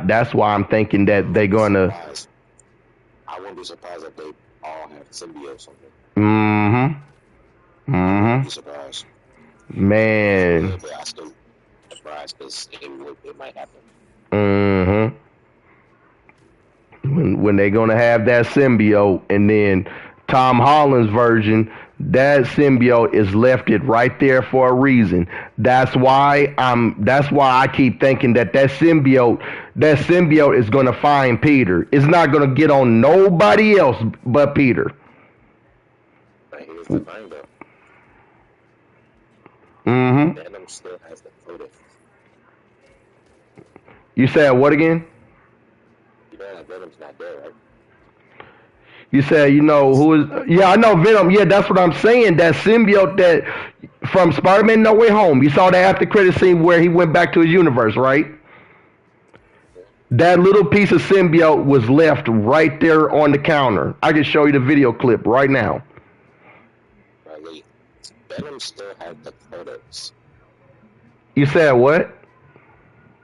[SPEAKER 1] I'm thinking that they're gonna.
[SPEAKER 2] Surprised. I wouldn't be surprised if they all have symbiotes on them.
[SPEAKER 1] Mm-hmm.
[SPEAKER 2] I wouldn't be
[SPEAKER 1] Mm-hmm.
[SPEAKER 2] surprised.
[SPEAKER 1] Man.
[SPEAKER 2] But I still surprised because it might happen.
[SPEAKER 1] Mm-hmm. When they're gonna have that symbiote, and then Tom Holland's version, that symbiote is left it right there for a reason. That's why I keep thinking that symbiote is gonna find Peter. It's not gonna get on nobody else but Peter.
[SPEAKER 2] But here's the thing, though.
[SPEAKER 1] Mm-hmm.
[SPEAKER 2] Venom still has the codex.
[SPEAKER 1] You said what again?
[SPEAKER 2] You know that Venom's not there, right?
[SPEAKER 1] You said you know who is? Yeah, I know Venom. Yeah, that's what I'm saying. That symbiote that from Spider-Man No Way Home. You saw the after credit scene where he went back to his universe, right? That little piece of symbiote was left right there on the counter. I can show you the video clip right now.
[SPEAKER 2] Riley, Venom still has the codex.
[SPEAKER 1] You said what?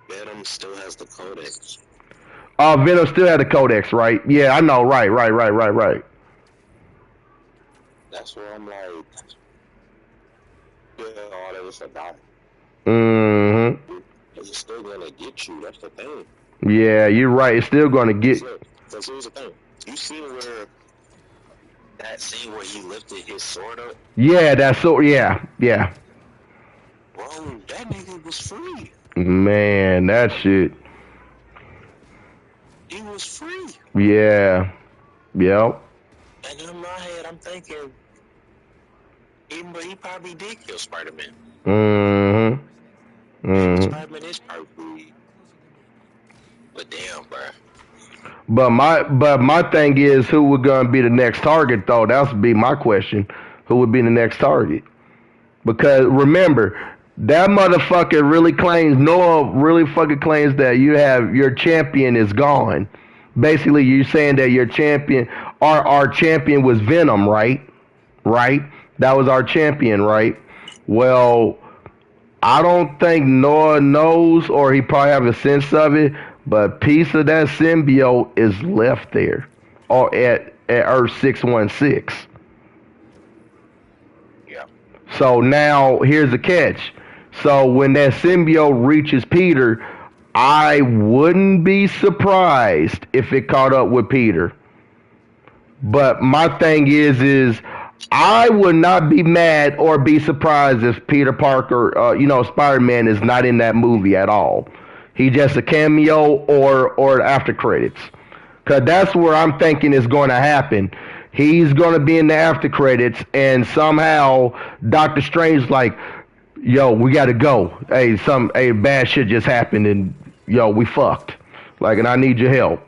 [SPEAKER 2] Venom still has the codex.
[SPEAKER 1] Oh, Venom still had the codex, right? Yeah, I know. Right.
[SPEAKER 2] That's where I'm like, yeah, all that was about.
[SPEAKER 1] Mm-hmm.
[SPEAKER 2] It's still gonna get you. That's the thing.
[SPEAKER 1] Yeah, you're right. It's still going to get.
[SPEAKER 2] Look, because here's the thing. You see where that scene where he lifted his sword up?
[SPEAKER 1] Yeah, that's so. Yeah.
[SPEAKER 2] Bro, that nigga was free.
[SPEAKER 1] Man, that shit.
[SPEAKER 2] He was free.
[SPEAKER 1] Yeah. Yep.
[SPEAKER 2] And in my head, I'm thinking, he probably did kill Spider-Man.
[SPEAKER 1] Mm-hmm.
[SPEAKER 2] Maybe
[SPEAKER 1] Mm-hmm.
[SPEAKER 2] Spider-Man is probably free. But damn, bro.
[SPEAKER 1] But my thing is, who would gonna be the next target though? That would be my question. Who would be the next target? Because remember, that motherfucker really claims Noah really fucking claims that your champion is gone. Basically, you're saying that your champion, our champion was Venom, right? Right? That was our champion, right? Well, I don't think Noah knows, or he probably have a sense of it, but a piece of that symbiote is left there, or at Earth 616.
[SPEAKER 2] Yeah.
[SPEAKER 1] So now here's the catch. So when that symbiote reaches Peter, I wouldn't be surprised if it caught up with Peter. But my thing is I would not be mad or be surprised if Peter Parker, Spider-Man is not in that movie at all. He just a cameo or after credits. Cause that's where I'm thinking is going to happen. He's going to be in the after credits, and somehow Doctor Strange like, yo, we got to go. Hey, bad shit just happened, and yo, we fucked. Like, and I need your help.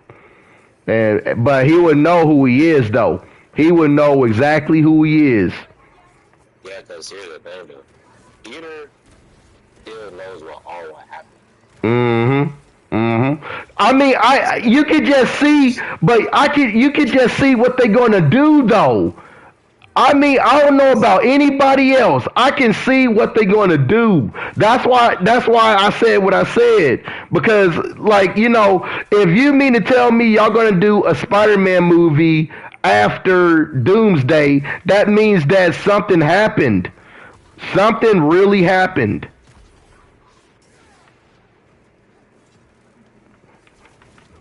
[SPEAKER 1] But he would know who he is, though. He would know exactly who he is.
[SPEAKER 2] Yeah, because here's the thing, though. Peter still knows what all what happened.
[SPEAKER 1] I mean, you could just see, but you could just see what they're gonna do, though. I mean, I don't know about anybody else. I can see what they're going to do. That's why I said what I said. Because, like, if you mean to tell me y'all going to do a Spider-Man movie after Doomsday, that means that something happened. Something really happened.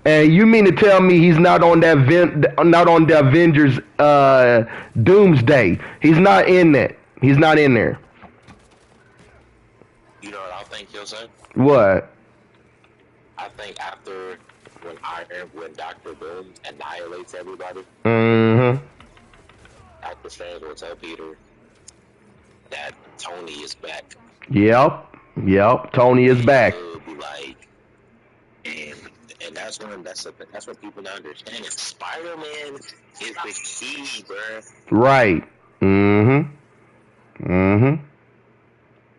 [SPEAKER 1] And you mean to tell me he's not on not on the Avengers Doomsday? He's not in that. He's not in there.
[SPEAKER 2] You know what I think he'll say?
[SPEAKER 1] What?
[SPEAKER 2] I think after when Doctor Doom annihilates everybody,
[SPEAKER 1] Mm-hmm.
[SPEAKER 2] Doctor Strange will tell Peter that Tony is back.
[SPEAKER 1] Yep. Tony is back.
[SPEAKER 2] He'll be like, and that's what people don't understand. Is Spider-Man is the key, bruh.
[SPEAKER 1] Right.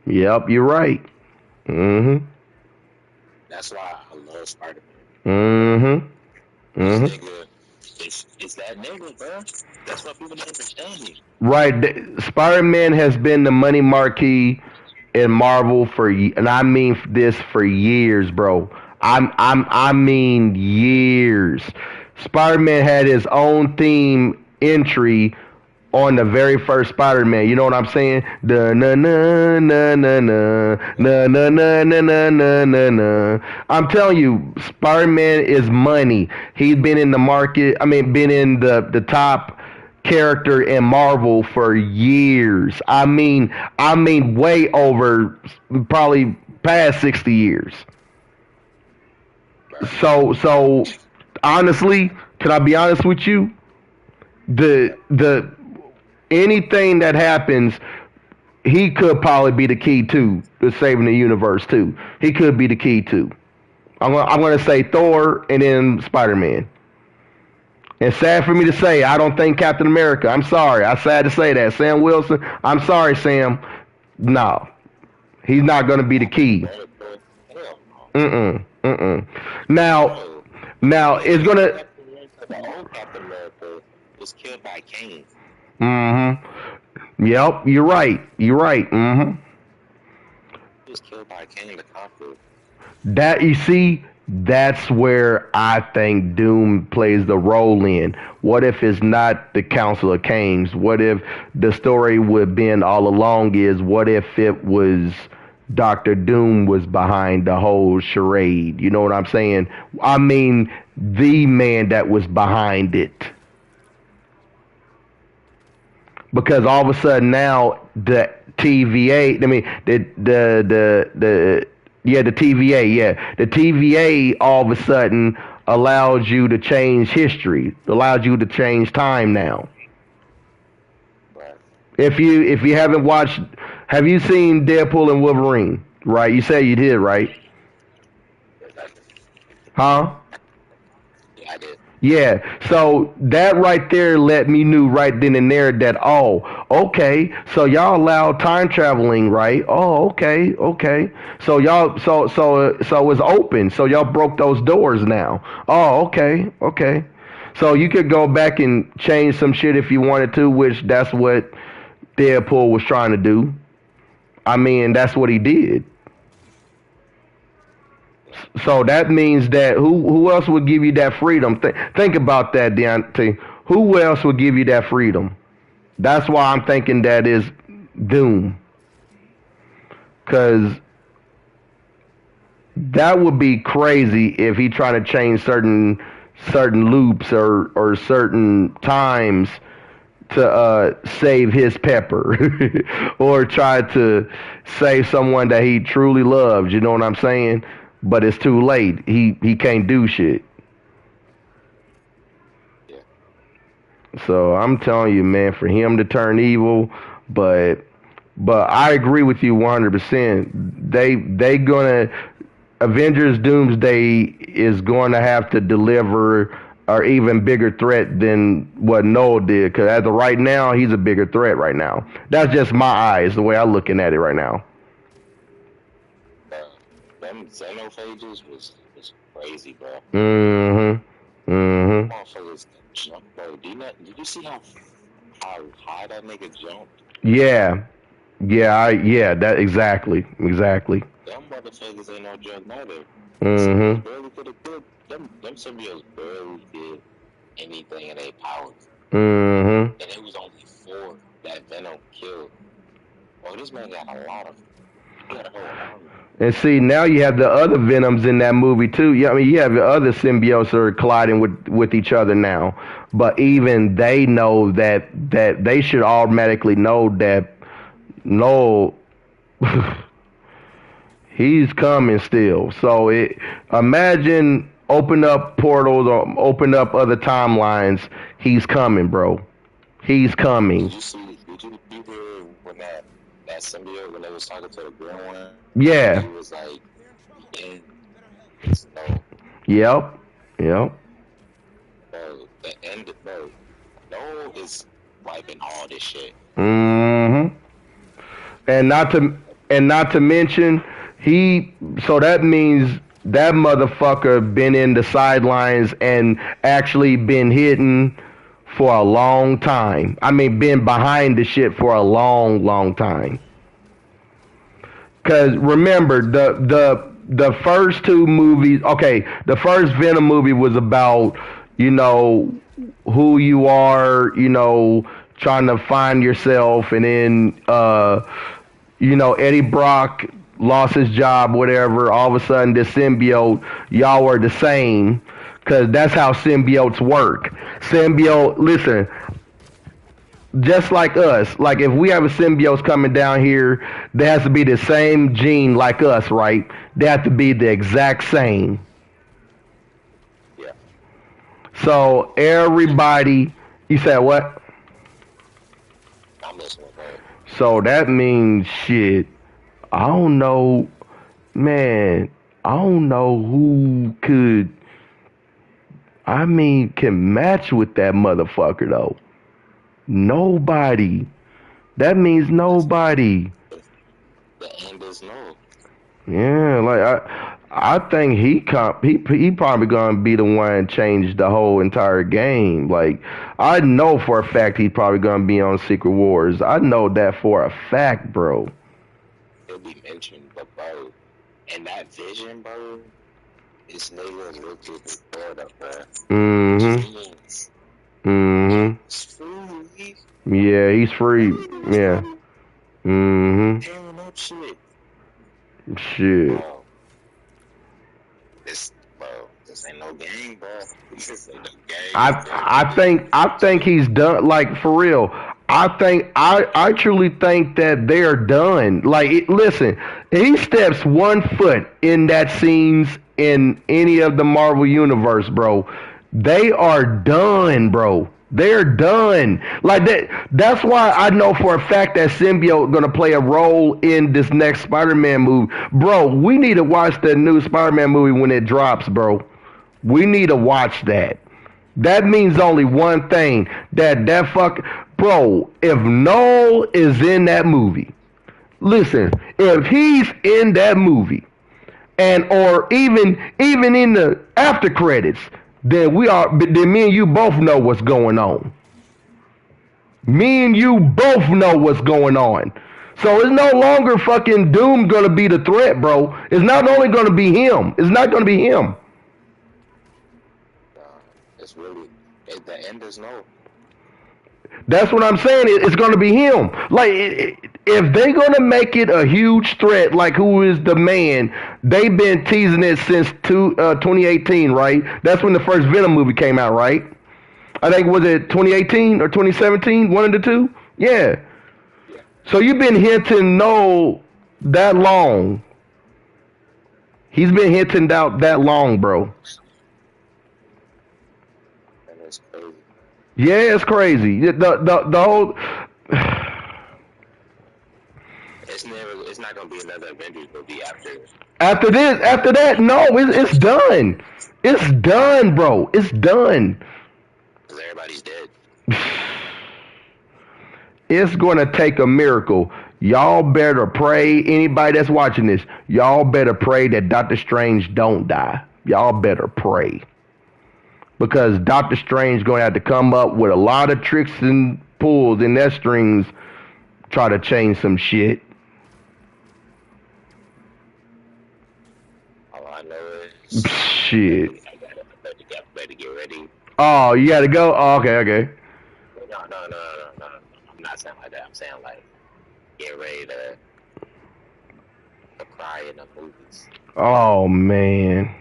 [SPEAKER 1] Yep, you're right.
[SPEAKER 2] That's why I love Spider-Man. This nigga, it's that nigga, bro. That's what people don't understand.
[SPEAKER 1] Right. Spider-Man has been the money marquee in Marvel and I mean this for years, bro. I mean years. Spider-Man had his own theme entry on the very first Spider-Man. You know what I'm saying? Da na na na na na na na na na na na na na. I'm telling you, Spider-Man is money. He's been in the market. I mean, been in the top character in Marvel for years. I mean, way over, probably past 60 years. So honestly, can I be honest with you? The anything that happens, he could probably be the key to saving the universe too. He could be the key too. I'm gonna say Thor and then Spider-Man. It's sad for me to say, I don't think Captain America. I'm sorry. I'm sad to say that. Sam Wilson, I'm sorry, Sam. No. He's not gonna be the key. Now it's gonna.
[SPEAKER 2] The old Captain America was killed by Kane.
[SPEAKER 1] Yep, you're right. He was
[SPEAKER 2] killed by Kane the Conqueror.
[SPEAKER 1] That you see, that's where I think Doom plays the role in. What if it's not the Council of Kings? What if the story with Ben all along is what if it was Dr. Doom was behind the whole charade? You know what I'm saying? I mean, the man that was behind it. Because all of a sudden now the TVA, I mean the TVA, the TVA all of a sudden allows you to change history, allows you to change time now.
[SPEAKER 2] Right.
[SPEAKER 1] If you haven't watched, have you seen Deadpool and Wolverine? Right, you say you did, right? Huh?
[SPEAKER 2] Yeah, I did.
[SPEAKER 1] Yeah, so that right there let me knew right then and there that, oh, okay, so y'all allow time traveling, right? Oh, okay. So y'all, so it's open. So y'all broke those doors now. Oh, okay. So you could go back and change some shit if you wanted to, which that's what Deadpool was trying to do. I mean, that's what he did. So that means that who else would give you that freedom? Think about that, Deontay. Who else would give you that freedom? That's why I'm thinking that is Doom. Because that would be crazy if he tried to change certain loops or certain times to save his pepper or try to save someone that he truly loves. You know what I'm saying? But it's too late. He can't do shit.
[SPEAKER 2] Yeah.
[SPEAKER 1] So I'm telling you, man, for him to turn evil, but I agree with you 100%. They gonna Avengers Doomsday is going to have to deliver an even bigger threat than what Noel did. Because as of right now, he's a bigger threat right now. That's just my eyes, the way I'm looking at it right now.
[SPEAKER 2] Them xenophages was crazy, bro.
[SPEAKER 1] Mm-hmm. Mm-hmm.
[SPEAKER 2] Motherfuckers jump, bro. Did you see how high that nigga jumped?
[SPEAKER 1] Yeah. Yeah, that exactly.
[SPEAKER 2] Them motherfuckers ain't no joke neither.
[SPEAKER 1] Mm-hmm.
[SPEAKER 2] Barely could have killed them symbiotes barely did anything in their powers.
[SPEAKER 1] Mm-hmm.
[SPEAKER 2] And it was only 4 that Venom killed. Oh, this man got a lot of he got a whole army.
[SPEAKER 1] And see, now you have the other Venoms in that movie too. Yeah, I mean, you have the other symbiotes that are colliding with each other now. But even they know that they should automatically know that no, he's coming still. So imagine open up portals or open up other timelines. He's coming, bro. He's coming.
[SPEAKER 2] Did you hear when that symbiote when they was talking to the green one?
[SPEAKER 1] Yeah.
[SPEAKER 2] He was like, it's no.
[SPEAKER 1] Yep.
[SPEAKER 2] Bro, the end, bro. No is wiping all this shit.
[SPEAKER 1] Mm-hmm. And not to mention, so that means that motherfucker been in the sidelines and actually been hidden for a long time. I mean, been behind the shit for a long time. Cause remember the first 2 movies. Okay, the first Venom movie was about who you are, trying to find yourself, and then Eddie Brock lost his job, whatever. All of a sudden, this symbiote, y'all were the same, because that's how symbiotes work. Listen, just like us, like if we have a symbiote coming down here, there has to be the same gene like us, right? They have to be the exact same.
[SPEAKER 2] Yeah.
[SPEAKER 1] So everybody, you said what?
[SPEAKER 2] I'm listening, bro.
[SPEAKER 1] So that means shit. I don't know, man. I don't know who can match with that motherfucker though. Nobody. That means nobody.
[SPEAKER 2] The end is no.
[SPEAKER 1] Yeah, like I think he probably gonna be the one to change the whole entire game. Like I know for a fact he's probably gonna be on Secret Wars. I know that for a fact, bro.
[SPEAKER 2] He'll be mentioned, but bro, and that Vision, bro, this nigga looked at his brother, bro.
[SPEAKER 1] Mm-hmm. Mm-hmm.
[SPEAKER 2] It's free.
[SPEAKER 1] Yeah, he's free. Yeah. Mm-hmm.
[SPEAKER 2] Tearing up shit.
[SPEAKER 1] Shit.
[SPEAKER 2] Bro, this ain't no game, bro. This ain't no game.
[SPEAKER 1] I think he's done. Like for real. I truly think that they're done. Like, listen, he steps 1 foot in that scenes in any of the Marvel universe, bro. They are done, bro. They're done. Like that. That's why I know for a fact that symbiote gonna play a role in this next Spider-Man movie, bro. We need to watch the new Spider-Man movie when it drops, bro. We need to watch that. That means only one thing. Bro, if Noel is in that movie, listen, if he's in that movie, or even in the after credits, then me and you both know what's going on. Me and you both know what's going on. So it's no longer fucking Doom gonna be the threat, bro. It's not only gonna be him. It's not gonna be him.
[SPEAKER 2] It's really the end is no.
[SPEAKER 1] That's what I'm saying. It's going to be him. Like, if they're going to make it a huge threat, like who is the man, they've been teasing it since 2018, right? That's when the first Venom movie came out, right? I think was it 2018 or 2017, one of the two. Yeah. So you've been hinting no that long. He's been hinting out that long, bro.
[SPEAKER 2] And it's crazy.
[SPEAKER 1] Yeah, it's crazy. The whole.
[SPEAKER 2] It's not gonna be another Avengers movie after.
[SPEAKER 1] After that, no, it's done. It's done, bro. It's done.
[SPEAKER 2] Cause everybody's dead.
[SPEAKER 1] It's gonna take a miracle. Y'all better pray. Anybody that's watching this, y'all better pray that Doctor Strange don't die. Y'all better pray. Because Doctor Strange gonna have to come up with a lot of tricks and pulls in their strings, try to change some shit.
[SPEAKER 2] All I know is
[SPEAKER 1] Shit.
[SPEAKER 2] I better get ready.
[SPEAKER 1] Oh, you gotta go? Oh, okay.
[SPEAKER 2] No. I'm not saying like that. I'm saying like get ready to cry in the movies.
[SPEAKER 1] Oh man.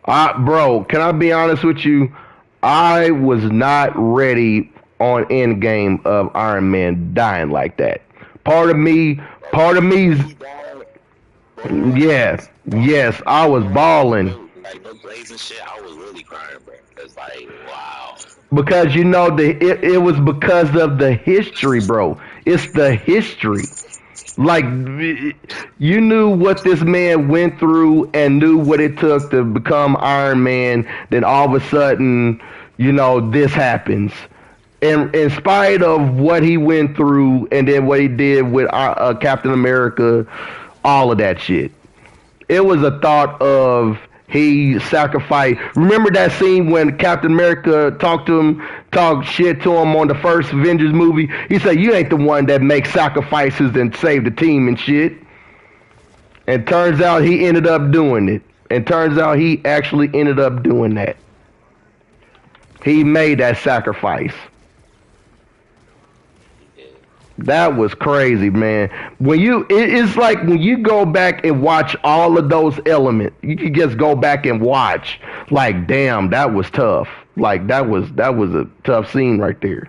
[SPEAKER 1] Bro, can I be honest with you? I was not ready on Endgame of Iron Man dying like that. Part of me's yes, I was bawling.
[SPEAKER 2] Like no blazing shit, I was really crying, bro. It's like wow.
[SPEAKER 1] Because you know it was because of the history, bro. It's the history. Like you knew what this man went through and knew what it took to become Iron Man. Then all of a sudden, you know, this happens. And in spite of what he went through and then what he did with Captain America, all of that shit. It was a thought of he sacrificed. Remember that scene when Captain America talked shit to him on the first Avengers movie? He said, "You ain't the one that makes sacrifices and save the team and shit." And turns out he ended up doing it. And turns out he actually ended up doing that. He made that sacrifice. That was crazy, man. It's like when you go back and watch all of those elements, you can just go back and watch. Like, damn, that was tough. Like that was a tough scene right there.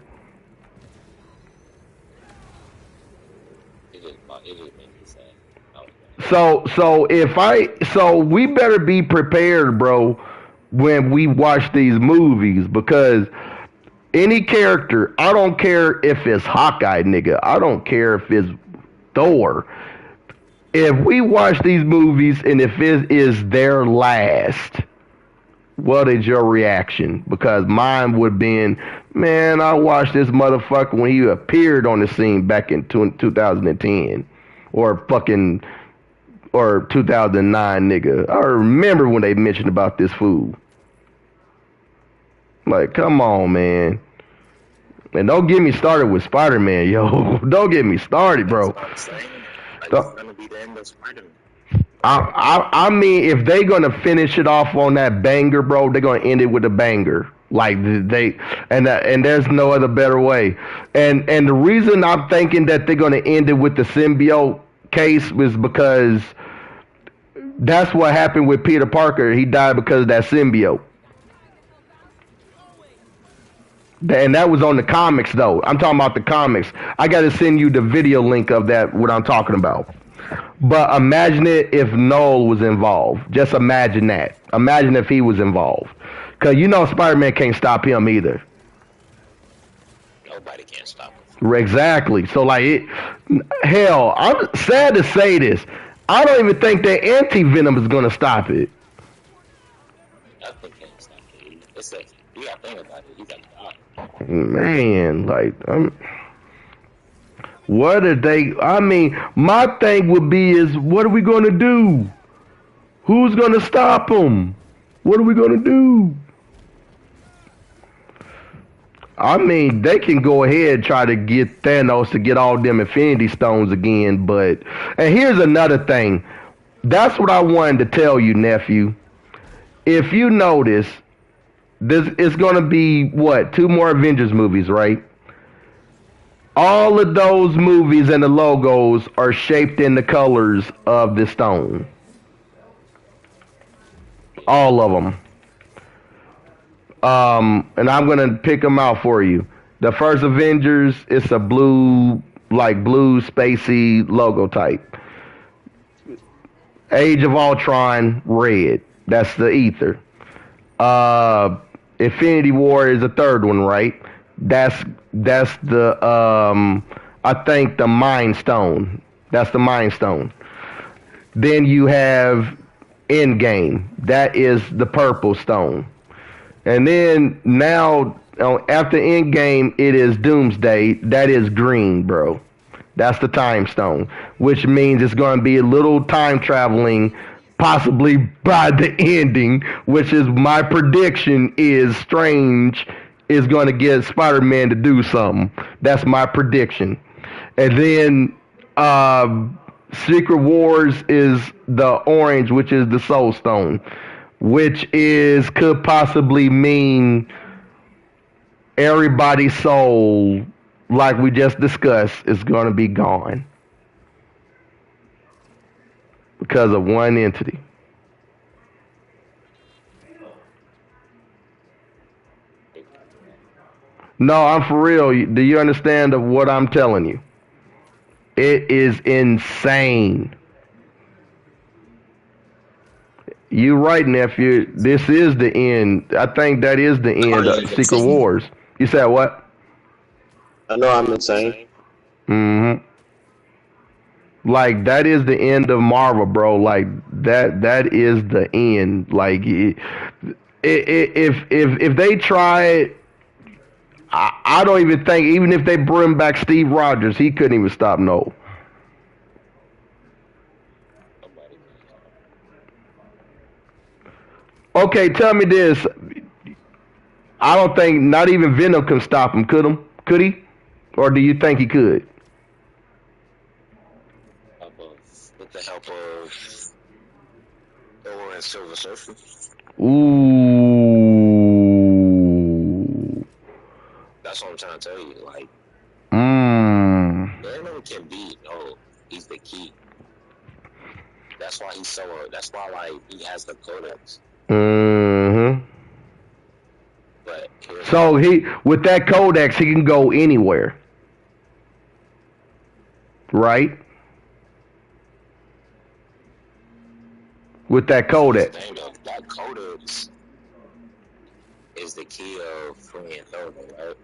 [SPEAKER 2] It just made me sad.
[SPEAKER 1] So we better be prepared, bro, when we watch these movies, because any character, I don't care if it's Hawkeye, nigga. I don't care if it's Thor. If we watch these movies and if it is their last, what is your reaction? Because mine would have been, man, I watched this motherfucker when he appeared on the scene back in 2010 or 2009, nigga. I remember when they mentioned about this fool. Like, come on, man. And don't get me started with Spider-Man, yo. Don't get me started, bro.
[SPEAKER 2] That's what I'm saying. Like, it's gonna be the end of Spider-Man.
[SPEAKER 1] I mean, if they gonna finish it off on that banger, bro, they're gonna end it with a banger. Like and there's no other better way. And the reason I'm thinking that they're gonna end it with the symbiote case was because that's what happened with Peter Parker. He died because of that symbiote. And that was on the comics, though. I'm talking about the comics. I got to send you the video link of that, what I'm talking about. But imagine it if Noel was involved. Just imagine that. Imagine if he was involved. Because you know Spider-Man can't stop him either.
[SPEAKER 2] Nobody can stop him.
[SPEAKER 1] Exactly. So, like, hell, I'm sad to say this. I don't even think that anti-venom is going to stop it.
[SPEAKER 2] Nothing can stop it. It's like, you got to think about it. You got to stop.
[SPEAKER 1] Man, like, what are they? I mean, my thing would be is, what are we going to do? Who's going to stop them? What are we going to do? I mean, they can go ahead and try to get Thanos to get all them Infinity Stones again, but, and here's another thing. That's what I wanted to tell you, nephew. If you notice, this is going to be, what, 2 more Avengers movies, right? All of those movies and the logos are shaped in the colors of the stone. All of them. And I'm gonna pick them out for you. The first Avengers, it's a blue, like blue spacey logo type. Age of Ultron, red. That's the ether. Uh, Infinity War is the third one, right? That's the I think the Mind Stone. That's the Mind Stone. Then you have Endgame. That is the Purple Stone. And then now after Endgame, it is Doomsday. That is green, bro. That's the Time Stone, which means it's going to be a little time traveling, possibly by the ending, which is my prediction is Strange is going to get Spider-Man to do something. That's my prediction. And then Secret Wars is the orange, which is the Soul Stone, which is could possibly mean everybody's soul, like we just discussed, is going to be gone because of one entity. No, I'm for real. Do you understand of what I'm telling you? It is insane. You right, nephew. This is the end. I think that is the end of Secret Wars. You said what?
[SPEAKER 3] I know I'm insane.
[SPEAKER 1] Mm-hmm. Like that is the end of Marvel, bro. Like that is the end. Like if they try it, I don't even think, even if they bring back Steve Rogers, he couldn't even stop no. Okay, tell me this. I don't think not even Venom can stop him. Could him? Could he? Or do you think he could?
[SPEAKER 2] With the help of Thor and Silver Surfer.
[SPEAKER 1] Ooh.
[SPEAKER 2] That's what I'm trying to tell you. Like,
[SPEAKER 1] Mmm.
[SPEAKER 2] Venom can beat. Oh, he's the key. That's why he's so. That's why like he has the codex.
[SPEAKER 1] Mm-hmm.
[SPEAKER 2] But
[SPEAKER 1] So he, with that codex, he can go anywhere, right? With that codex.
[SPEAKER 2] That codex is the key of freeing Thor, right?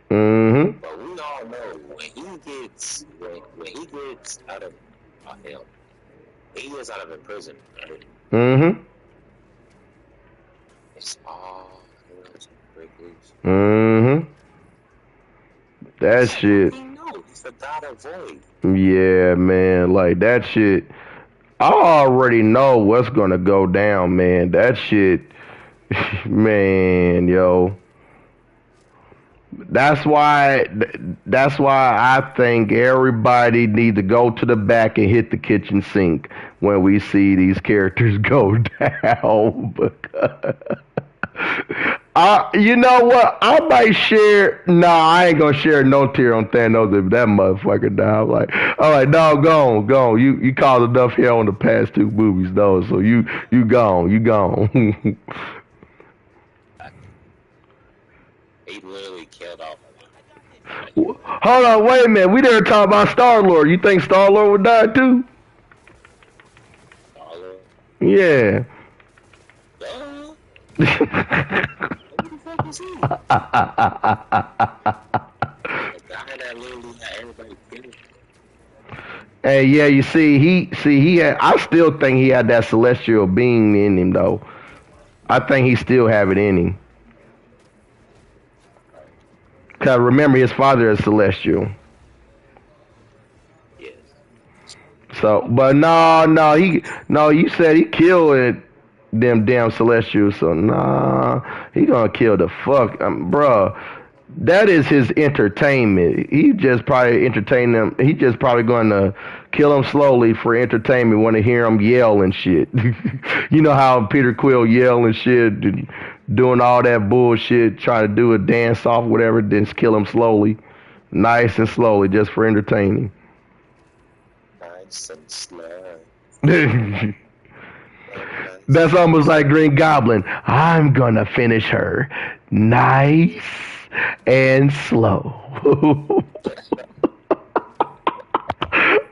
[SPEAKER 1] Mm-hmm.
[SPEAKER 2] But we all know when he gets out of hell, he is out of imprisonment, right?
[SPEAKER 1] Mm-hmm.
[SPEAKER 2] It's all break loose.
[SPEAKER 1] Mm-hmm. That shit.
[SPEAKER 2] He knows he's the god of void.
[SPEAKER 1] Yeah, man. Like that shit. I already know what's gonna go down, man. That shit, man, yo. That's why. That's why I think everybody need to go to the back and hit the kitchen sink when we see these characters go down. You know what? I might share. Nah, I ain't gonna share no tear on Thanos if that motherfucker die. I'm like, all right, no, go on. You caused enough hell in the past two movies, though. So you gone.
[SPEAKER 2] He literally killed off.
[SPEAKER 1] Hold on, wait a minute. We didn't talk about Star-Lord. You think Star-Lord would die too?
[SPEAKER 2] Star-Lord?
[SPEAKER 1] Yeah.
[SPEAKER 2] Who the fuck is he? The guy that literally had everybody killed.
[SPEAKER 1] Hey, yeah, you see, he had. I still think he had that celestial being in him, though. I think he still have it in him. Cause remember, his father is celestial.
[SPEAKER 2] Yes.
[SPEAKER 1] So, but no, you said he killed it, them damn celestials. So nah, he gonna kill the fuck, bruh. That is his entertainment. He just probably entertain them. He just probably going to kill them slowly for entertainment. Want to hear him yell and shit. You know how Peter Quill yell and shit, doing all that bullshit, trying to do a dance off, whatever. Then just kill him slowly, nice and slowly, just for entertaining.
[SPEAKER 2] Nice and slow.
[SPEAKER 1] That's almost like Green Goblin. I'm gonna finish her nice and slow.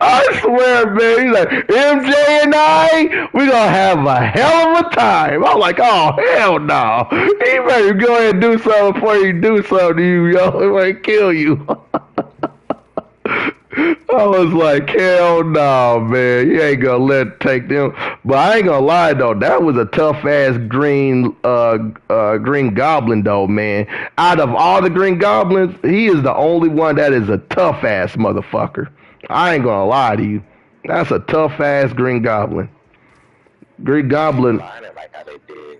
[SPEAKER 1] I swear, man. He's like, MJ and I, we gonna have a hell of a time. I'm like, oh hell no. He better go ahead and do something before he do something to you, yo. He might kill you. I was like, hell no, man. You ain't gonna let it take them. But I ain't gonna lie though, that was a tough ass Green Goblin though, man. Out of all the Green Goblins, he is the only one that is a tough ass motherfucker. I ain't gonna lie to you. That's a tough ass Green Goblin. Green Goblin.
[SPEAKER 2] I didn't like how they did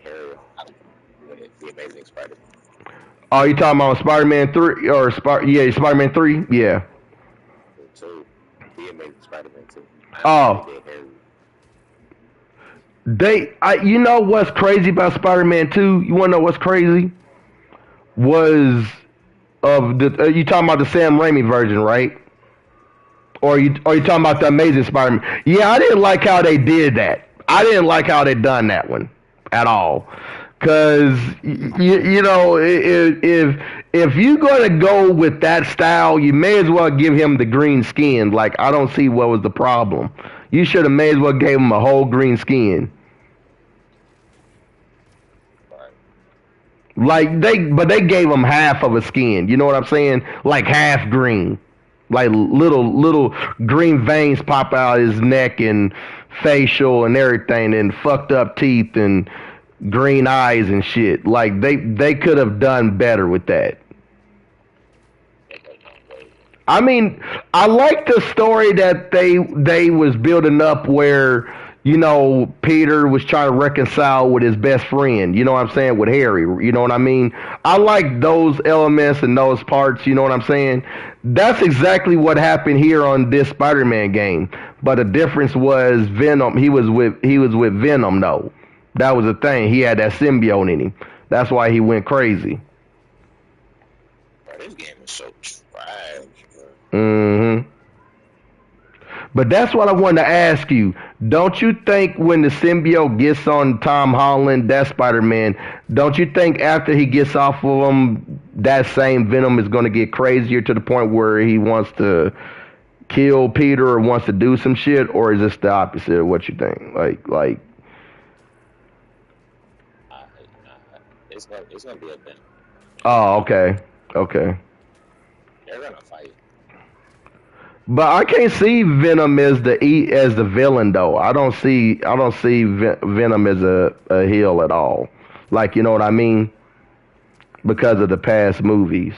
[SPEAKER 2] Harry with the Amazing Spider-Man.
[SPEAKER 1] Oh, you talking about Spider-Man 3 or Spider-Man 3? Yeah.
[SPEAKER 2] So the Amazing Spider-Man 2.
[SPEAKER 1] Oh. You know what's crazy about Spider-Man 2? You wanna know what's crazy? Was you talking about the Sam Raimi version, right? Or you talking about the Amazing Spider-Man? Yeah, I didn't like how they did that. I didn't like how they done that one at all. Cause you know, if you're gonna go with that style, you may as well give him the green skin. Like, I don't see what was the problem. You should have may as well gave him a whole green skin. Like they gave him half of a skin. You know what I'm saying? Like half green, like little green veins pop out his neck and facial and everything, and fucked up teeth and green eyes and shit. Like they could have done better with that. I mean, I like the story that they was building up where, you know, Peter was trying to reconcile with his best friend, you know what I'm saying, with Harry, you know what I mean? I like those elements and those parts, you know what I'm saying? That's exactly what happened here on this Spider-Man game. But the difference was Venom, he was with Venom though. That was the thing. He had that symbiote in him. That's why he went crazy.
[SPEAKER 2] Bro, this game is so trash, bro.
[SPEAKER 1] Mm-hmm. But that's what I wanted to ask you. Don't you think when the symbiote gets on Tom Holland, that Spider-Man, don't you think after he gets off of him, that same Venom is going to get crazier to the point where he wants to kill Peter or wants to do some shit? Or is this the opposite of what you think? Like.
[SPEAKER 2] It's gonna be a thing.
[SPEAKER 1] Oh, okay. Okay.
[SPEAKER 2] They're gonna fight.
[SPEAKER 1] But I can't see Venom as the villain though. I don't see Venom as a heel at all. Like, you know what I mean? Because of the past movies.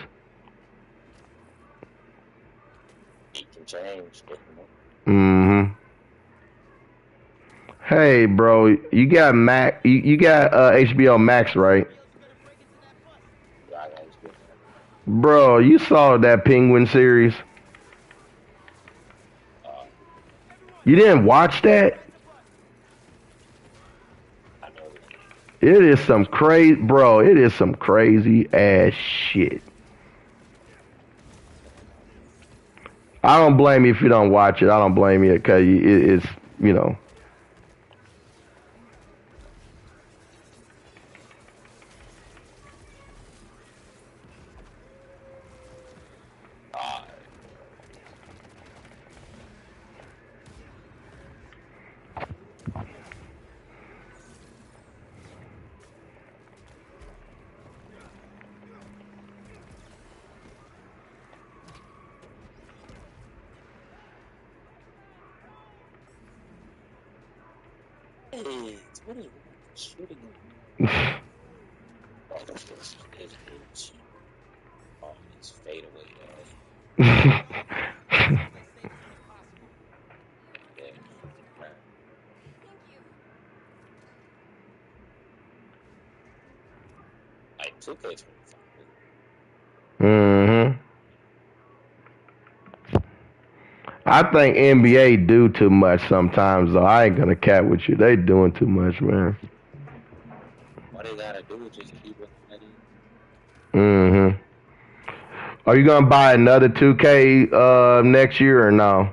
[SPEAKER 2] He can change.
[SPEAKER 1] Mm-hmm. Hey, bro, you got you got HBO Max, right? Bro, you saw that Penguin series? You didn't watch that? It is some crazy, bro. It is some crazy ass shit. I don't blame you if you don't watch it. I don't blame you because it's, you know.
[SPEAKER 2] What is shooting? Oh, that's just oh, it's fade away, yeah. Like 2K25.
[SPEAKER 1] Mm-hmm. I think NBA do too much sometimes, though. I ain't gonna cap with you. They doing too much, man.
[SPEAKER 2] What they gotta do is just keep it ready.
[SPEAKER 1] Mm-hmm. Are you gonna buy another 2K next year or no?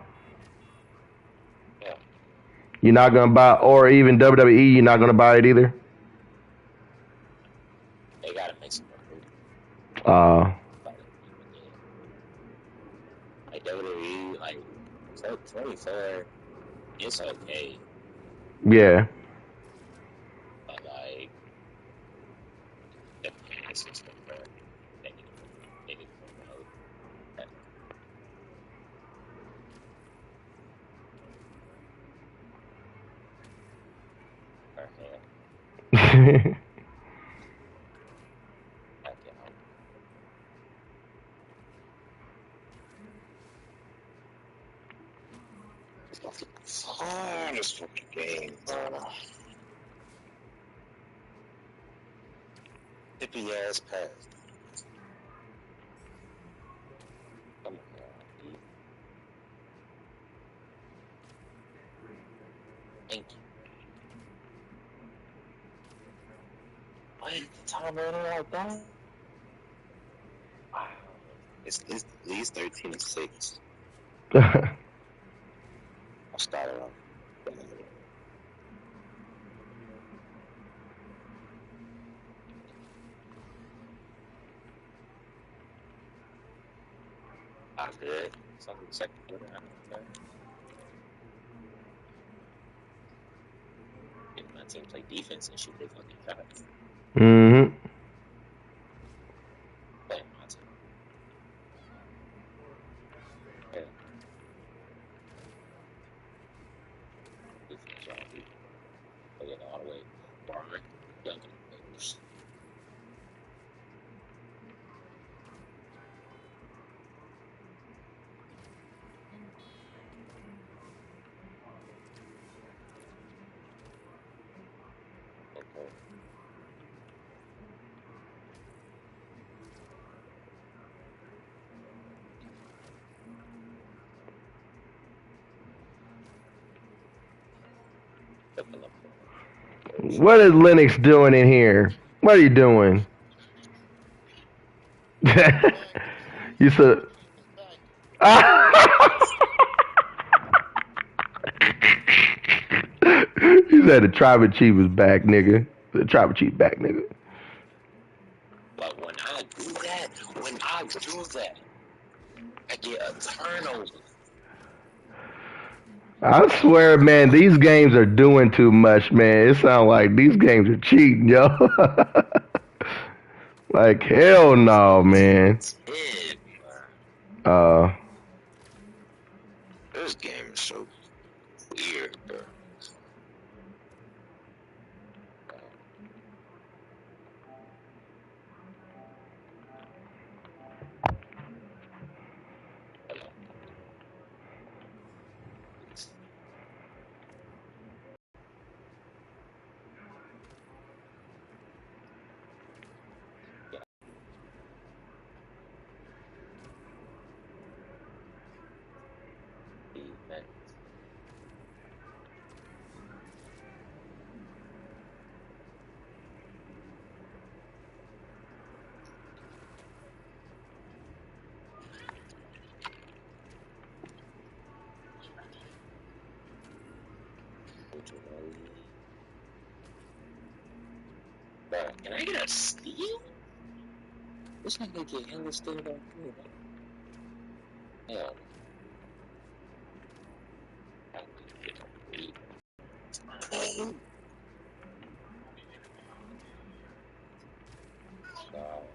[SPEAKER 2] Yeah.
[SPEAKER 1] You're not gonna buy, or even WWE. You're not gonna buy it either.
[SPEAKER 2] They gotta make some more movies.
[SPEAKER 1] Uh,
[SPEAKER 2] Like WWE, like 24, it's okay,
[SPEAKER 1] yeah.
[SPEAKER 2] but like the past is different. They need to promote that. Her hand, like, oh, this fucking game, bro. Hippie ass pass. Come on, dude. Thank you. Why is the time running like that? Wow. It's at least 13-6. I'll start it off. Not good. Something second quarter. I don't know. If my team play defense and shoot, they fucking shots.
[SPEAKER 1] mm-hmm.
[SPEAKER 2] Play my team. Yeah. Defense, y'all. Play it all the way. Barring Duncan. Okay. Double up.
[SPEAKER 1] What is Linux doing in here? What are you doing? You said. He said the tribal chief is back, nigga. The tribal chief back, nigga.
[SPEAKER 2] But when I do that, I get a turnover.
[SPEAKER 1] I swear, man, these games are doing too much, man. It sounds like these games are cheating, yo. Like hell no, man.
[SPEAKER 2] Yeah,
[SPEAKER 1] Uh,
[SPEAKER 2] this game is so weird, bro. Defense. Bro, can I get a steal? This nigga get hella steal on me. Hell. I can get a lead. Wow.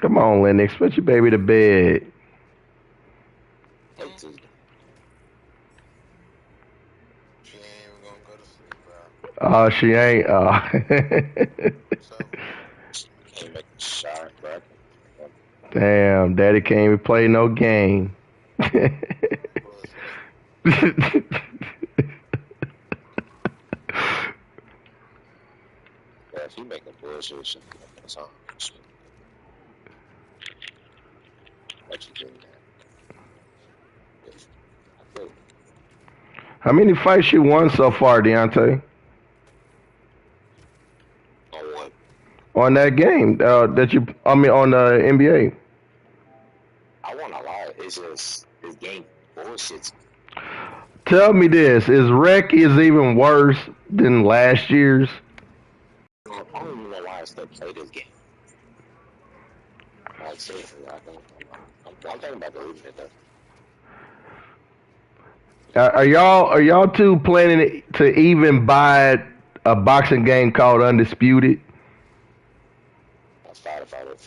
[SPEAKER 1] come on, Linux, put your baby to bed.
[SPEAKER 4] She ain't even gonna go to sleep, bro.
[SPEAKER 1] Oh, she ain't.
[SPEAKER 4] So,
[SPEAKER 2] Can't make a shot, bro.
[SPEAKER 1] Damn, Daddy can't even play no game.
[SPEAKER 4] bullshit.
[SPEAKER 2] Yeah, if you making bullshit shit, that's all shit. What you doing that? I think
[SPEAKER 1] How many fights you won so far, Deontay?
[SPEAKER 2] on what?
[SPEAKER 1] On that game I mean, on the NBA.
[SPEAKER 2] I want a lot. It's just this game bullshit.
[SPEAKER 1] Tell me this: is Rec is even worse than last year's?
[SPEAKER 2] I don't even know why I still play this game. Like seriously, I don't. I'm thinking about deleting it though.
[SPEAKER 1] Are y'all two planning to even buy a boxing game called Undisputed?
[SPEAKER 2] I thought about it.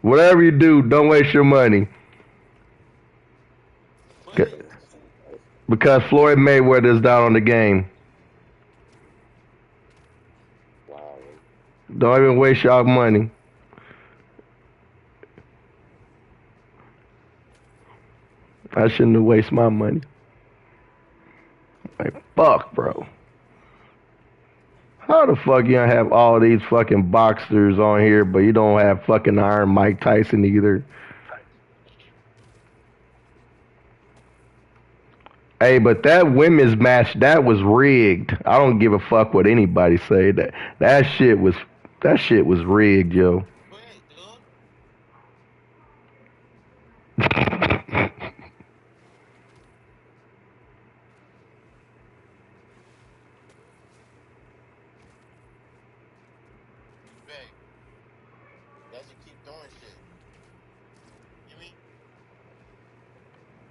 [SPEAKER 1] Whatever you do, don't waste your money.
[SPEAKER 4] What?
[SPEAKER 1] Because Floyd Mayweather's down on the game.
[SPEAKER 2] Wow.
[SPEAKER 1] Don't even waste y'all money. I shouldn't have wasted my money. Like, fuck, bro. How the fuck you don't have all these fucking boxers on here, but you don't have fucking Iron Mike Tyson either? Hey, but that women's match, that was rigged. I don't give a fuck what anybody say. That shit was rigged, yo.
[SPEAKER 4] Wait, dude. Babe, does you keep doing shit? You mean?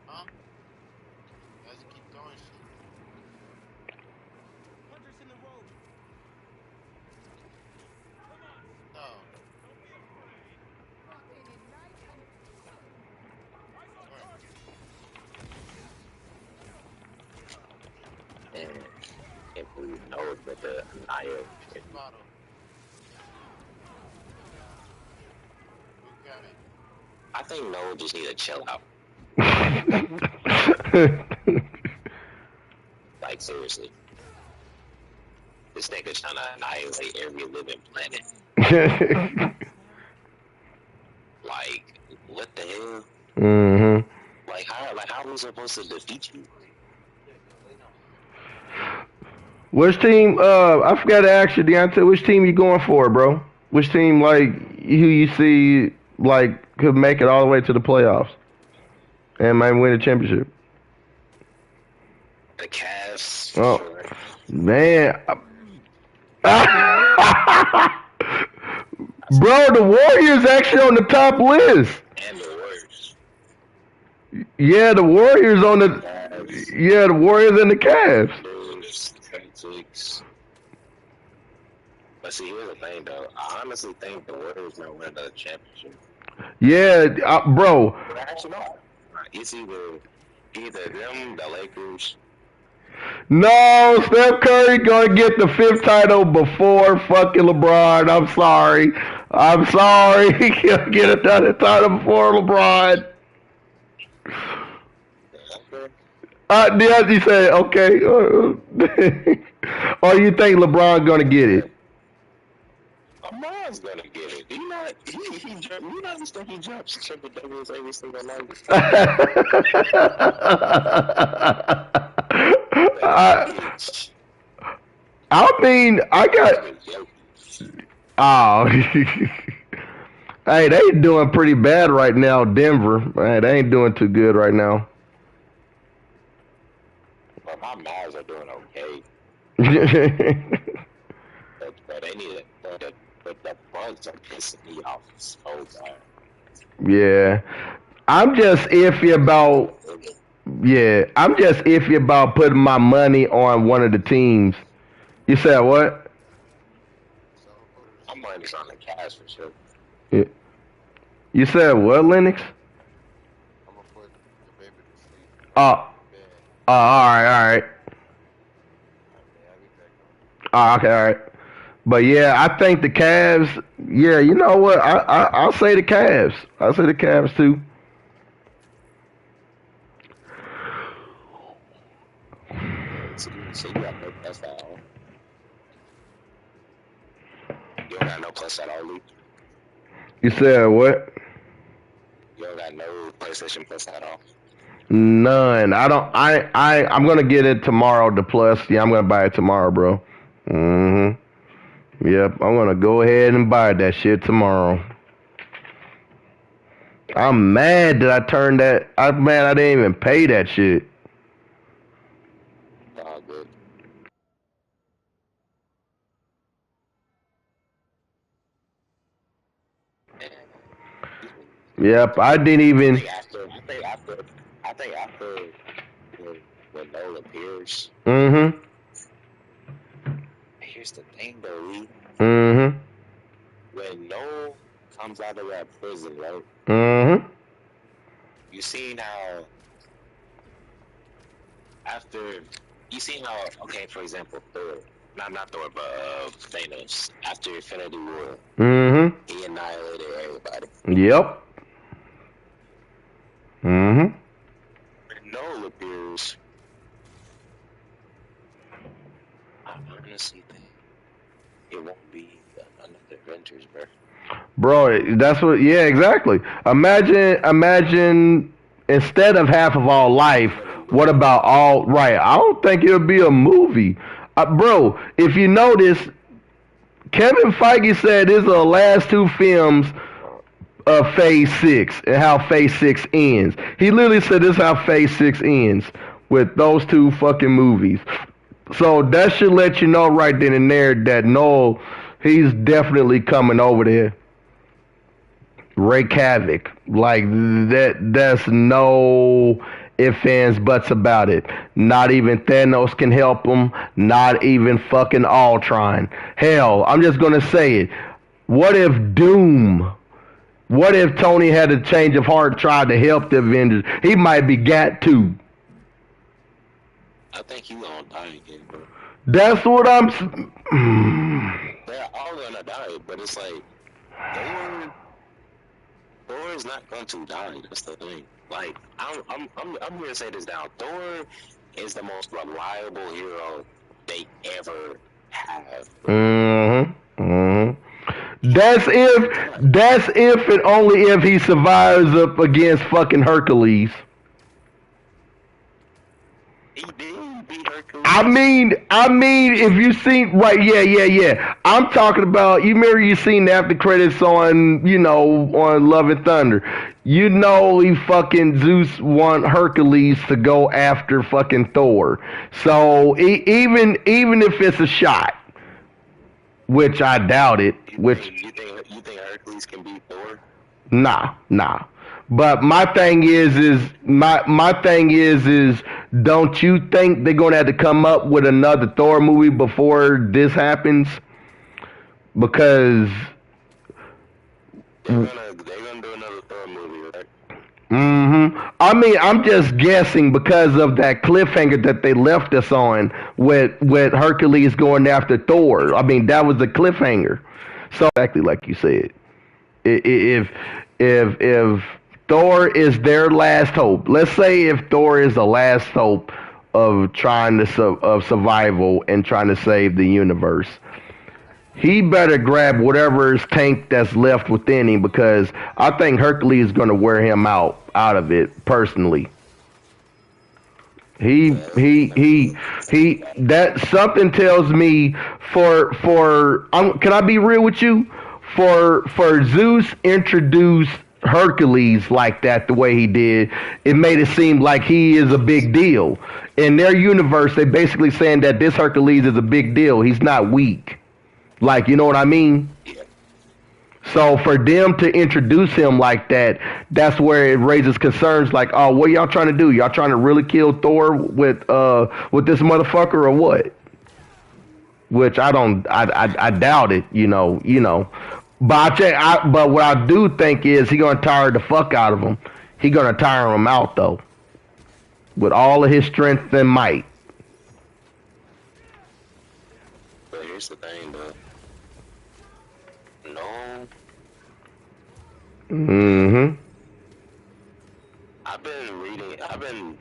[SPEAKER 4] Huh? Does you keep doing shit? No. Where?
[SPEAKER 2] And can't believe no, but the Naya.
[SPEAKER 4] Fix this bottle. Who got it?
[SPEAKER 2] I think Noah just need to chill out. Like seriously, this nigga's trying to annihilate every living planet. Like, what the hell?
[SPEAKER 1] Mhm.
[SPEAKER 2] Like how are we supposed to defeat you?
[SPEAKER 1] Which team? I forgot to ask you, Deontay. Which team you going for, bro? Which team, like, who you see, like, could make it all the way to the playoffs and might win the championship?
[SPEAKER 2] The Cavs, for
[SPEAKER 1] Oh,
[SPEAKER 2] sure.
[SPEAKER 1] man. Bro, the Warriors actually on the top list.
[SPEAKER 2] And the Warriors.
[SPEAKER 1] Yeah, the Warriors on the.
[SPEAKER 2] Cavs,
[SPEAKER 1] Yeah, the Warriors and the Cavs.
[SPEAKER 2] Bulls, Celtics. But see, here's the thing, though. I honestly think the Warriors might win the championship.
[SPEAKER 1] Yeah, bro.
[SPEAKER 2] But actually, no. It's either them, the Lakers.
[SPEAKER 1] No, Steph Curry gonna get the fifth title before fucking LeBron. I'm sorry. I'm sorry. He gonna get another title before LeBron.
[SPEAKER 2] Okay.
[SPEAKER 1] DeAndre said, okay. Or you think LeBron gonna get it?
[SPEAKER 2] LeBron's gonna get it. You know, he jump, you know the stuff he jumps triple doubles every single night.
[SPEAKER 1] I, I mean, I got. Oh. Hey, they doing pretty bad right now, Denver. Hey, they ain't doing too good right now.
[SPEAKER 2] But my Mavs are doing okay. But they need it. But the Bucks are pissing me off so bad.
[SPEAKER 1] Yeah. I'm just iffy about putting my money on one of the teams. You said what?
[SPEAKER 4] So put it
[SPEAKER 2] I'm minus on the Cavs for sure.
[SPEAKER 1] Yeah. You said what, Lennox?
[SPEAKER 4] I'm gonna put the baby to sleep.
[SPEAKER 1] Oh,
[SPEAKER 4] Bed.
[SPEAKER 1] all right, all right.
[SPEAKER 4] Okay, I'll be back on.
[SPEAKER 1] Oh, okay, all right. But yeah, I think the Cavs. Yeah, you know what? I'll say the Cavs. I'll say the Cavs too.
[SPEAKER 2] So you got no plus at all. You don't got no plus at all, Luke.
[SPEAKER 1] You said what?
[SPEAKER 2] You don't got no PlayStation Plus at all.
[SPEAKER 1] None. I don't. I'm gonna get it tomorrow. The plus. Yeah, I'm gonna buy it tomorrow, bro. Yep. I'm gonna go ahead and buy that shit tomorrow. I'm mad that I turned that. I'm mad I didn't even pay that shit.
[SPEAKER 2] Oh, good.
[SPEAKER 1] Yep. I didn't
[SPEAKER 2] I
[SPEAKER 1] even.
[SPEAKER 2] think after when Nolan appears.
[SPEAKER 1] Mm-hmm.
[SPEAKER 2] Here's the thing, though, Lee.
[SPEAKER 1] Mm-hmm.
[SPEAKER 2] When Noel comes out of that prison, right?
[SPEAKER 1] Mm-hmm.
[SPEAKER 2] You seen how okay, for example, Thor, not Thor, but Thanos, after Infinity War,
[SPEAKER 1] Mm-hmm.
[SPEAKER 2] he annihilated everybody.
[SPEAKER 1] Yep. Mm-hmm.
[SPEAKER 2] When Noel appears, I honestly think it won't be another Avengers, bro.
[SPEAKER 1] Bro, that's what. Yeah, exactly. Imagine. Instead of half of all life, what about all? Right. I don't think it'll be a movie, bro. If you notice, Kevin Feige said these are the last two films of Phase 6 and how Phase 6 ends. He literally said this is how Phase 6 ends with those two fucking movies. So that should let you know right then and there that Noel, he's definitely coming over there. Ray Havoc. Like that's no ifs, ands, buts about it. Not even Thanos can help him. Not even fucking Ultron. Hell, I'm just gonna say it. What if Doom? What if Tony had a change of heart, tried to help the Avengers? He might be got too.
[SPEAKER 2] I think he's gonna die again, bro.
[SPEAKER 1] That's what I'm.
[SPEAKER 2] They're all gonna die, but it's like Thor is not going to die. That's the thing. Like I'm gonna say this now. Thor is the most reliable hero they ever have.
[SPEAKER 1] That's if and only if he survives up against fucking Hercules.
[SPEAKER 2] He did beat Hercules.
[SPEAKER 1] I mean, if you seen right, yeah. I'm talking about. You remember you seen the after credits on, on Love and Thunder. You know, he fucking Zeus want Hercules to go after fucking Thor. So even if it's a shot, which I doubt it.
[SPEAKER 2] You think Hercules can beat Thor?
[SPEAKER 1] Nah. But my thing is don't you think they're gonna have to come up with another Thor movie before this happens? Because
[SPEAKER 2] they're gonna do another Thor movie, right?
[SPEAKER 1] I mean, I'm just guessing because of that cliffhanger that they left us on with Hercules going after Thor. I mean, that was the cliffhanger. So exactly like you said, if Thor is their last hope, let's say if Thor is the last hope of trying to of survival and trying to save the universe, he better grab whatever's tank that's left within him, because I think Hercules is going to wear him out of it personally. That something tells me can I be real with you? For Zeus introduced Hercules like that the way he did, it made it seem like he is a big deal. In their universe, they basically saying that this Hercules is a big deal. He's not weak. Like, you know what I mean? So for them to introduce him like that, that's where it raises concerns like, oh, what y'all trying to do? Y'all trying to really kill Thor with this motherfucker or what? Which I doubt it, you know. But but what I do think is he gonna tire the fuck out of him. He gonna tire him out though, with all of his strength and might.
[SPEAKER 2] But here's the thing, though. No,
[SPEAKER 1] Mm-hmm.
[SPEAKER 2] I've been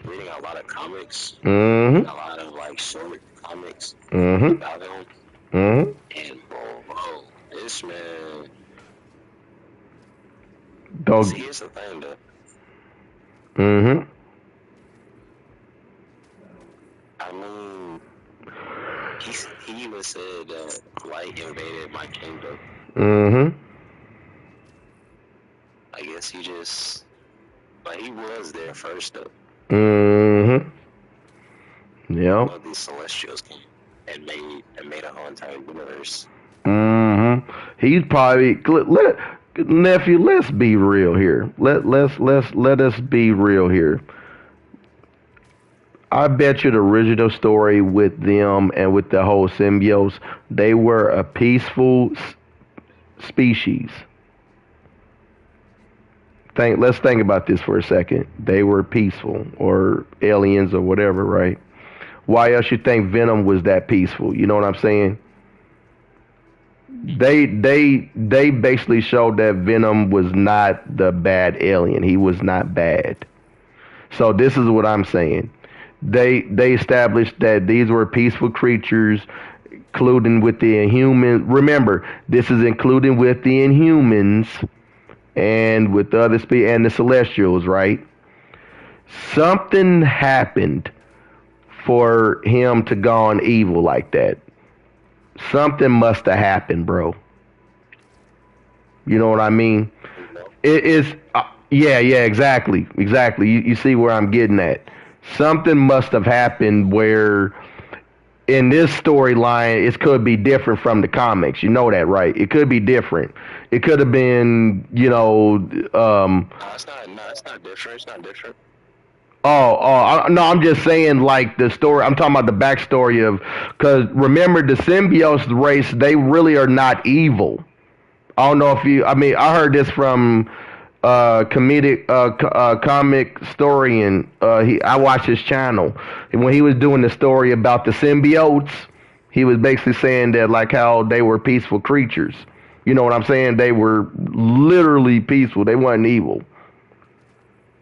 [SPEAKER 2] reading a lot of comics,
[SPEAKER 1] Mm-hmm.
[SPEAKER 2] a lot of like short comics
[SPEAKER 1] Mm-hmm.
[SPEAKER 2] about him,
[SPEAKER 1] Mm-hmm.
[SPEAKER 2] and bro, this man.
[SPEAKER 1] Dog.
[SPEAKER 2] See, here's the thing, though.
[SPEAKER 1] Mm-hmm.
[SPEAKER 2] I mean, he even said that light invaded my kingdom.
[SPEAKER 1] Mm-hmm.
[SPEAKER 2] I guess he just, but he was there first, though.
[SPEAKER 1] Mm-hmm. Yep.
[SPEAKER 2] But these Celestials came and made a whole entire universe.
[SPEAKER 1] Mm-hmm. He's probably nephew. Let's be real here. Let us be real here. I bet you the original story with them and with the whole symbiotes, they were a peaceful species. Let's think about this for a second. They were peaceful, or aliens, or whatever, right? Why else you think Venom was that peaceful? You know what I'm saying? They basically showed that Venom was not the bad alien. He was not bad. So this is what I'm saying. They established that these were peaceful creatures, including with the Inhumans. Remember, this is including with the Inhumans and with the other and the Celestials, right? Something happened for him to go on evil like that. Something must have happened, bro. You know what I mean? It is, yeah, exactly. You see where I'm getting at. Something must have happened where in this storyline, it could be different from the comics. You know that, right? It could be different. It could have been,
[SPEAKER 2] No, it's not different. It's not different.
[SPEAKER 1] No, I'm just saying, like, the story, I'm talking about the backstory of, because remember, the symbiote race, they really are not evil. I don't know if I heard this from comic historian. I watched his channel, and when he was doing the story about the symbiotes, he was basically saying that, like, how they were peaceful creatures. You know what I'm saying? They were literally peaceful. They weren't evil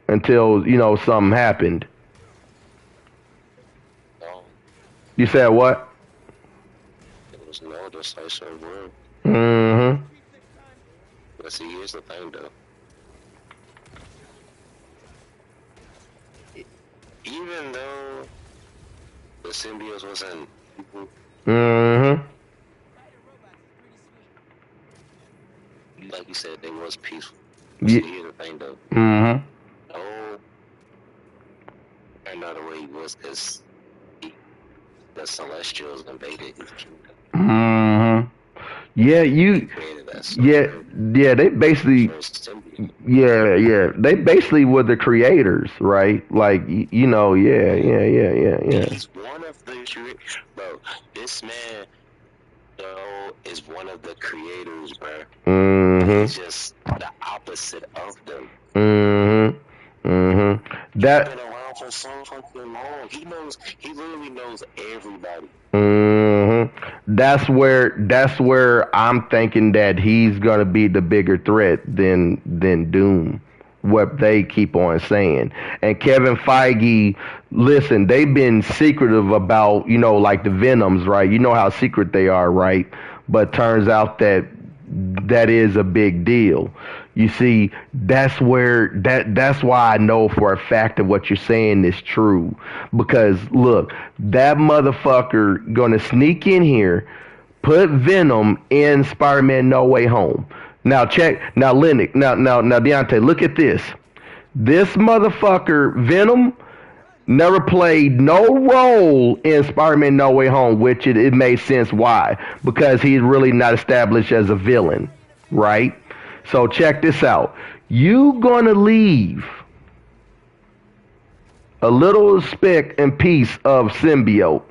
[SPEAKER 1] until something happened.
[SPEAKER 2] No,
[SPEAKER 1] You said what?
[SPEAKER 2] it was no decisive word.
[SPEAKER 1] Mm-hmm.
[SPEAKER 2] But see, here's the thing, though. Even though the symbiote wasn't people,
[SPEAKER 1] Mm-hmm.
[SPEAKER 2] like you said, they was peaceful.
[SPEAKER 1] Yeah.
[SPEAKER 2] See, here's the thing, though.
[SPEAKER 1] Mm-hmm.
[SPEAKER 2] No, another way was because the Celestials invaded his kingdom.
[SPEAKER 1] Mm-hmm. Yeah,
[SPEAKER 2] He created that
[SPEAKER 1] yeah, they basically,
[SPEAKER 2] first symbiote.
[SPEAKER 1] yeah, they basically were the creators, right? Like, yeah.
[SPEAKER 2] He's one of the bro. This man, though, is one of the creators, bro.
[SPEAKER 1] Mm-hmm.
[SPEAKER 2] He's just the opposite of them.
[SPEAKER 1] Mm-hmm. Mm-hmm.
[SPEAKER 2] He's
[SPEAKER 1] That,
[SPEAKER 2] been around for so fucking long. He literally knows everybody.
[SPEAKER 1] mm-hmm. That's where I'm thinking that he's gonna be the bigger threat than Doom. What they keep on saying. And Kevin Feige, listen, they've been secretive about, like the Venoms, right? You know how secret they are, right? But turns out that is a big deal. You see, that's why I know for a fact that what you're saying is true. Because look, that motherfucker gonna sneak in here, put Venom in Spider-Man No Way Home. Now Lennox, now Deontay, look at this. This motherfucker, Venom, never played no role in Spider-Man No Way Home, which it made sense why. Because he's really not established as a villain, right? So check this out. You gonna leave a little speck and piece of symbiote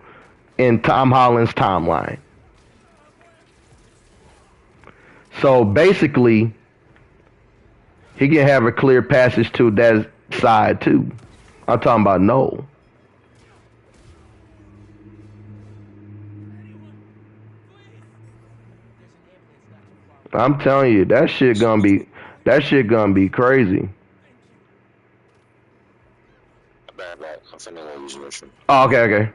[SPEAKER 1] in Tom Holland's timeline. So basically, he can have a clear passage to that side too. I'm talking about Noel. I'm telling you, that shit gonna be crazy.
[SPEAKER 2] Back. I'm finna go use the restroom.
[SPEAKER 1] Oh, okay, okay.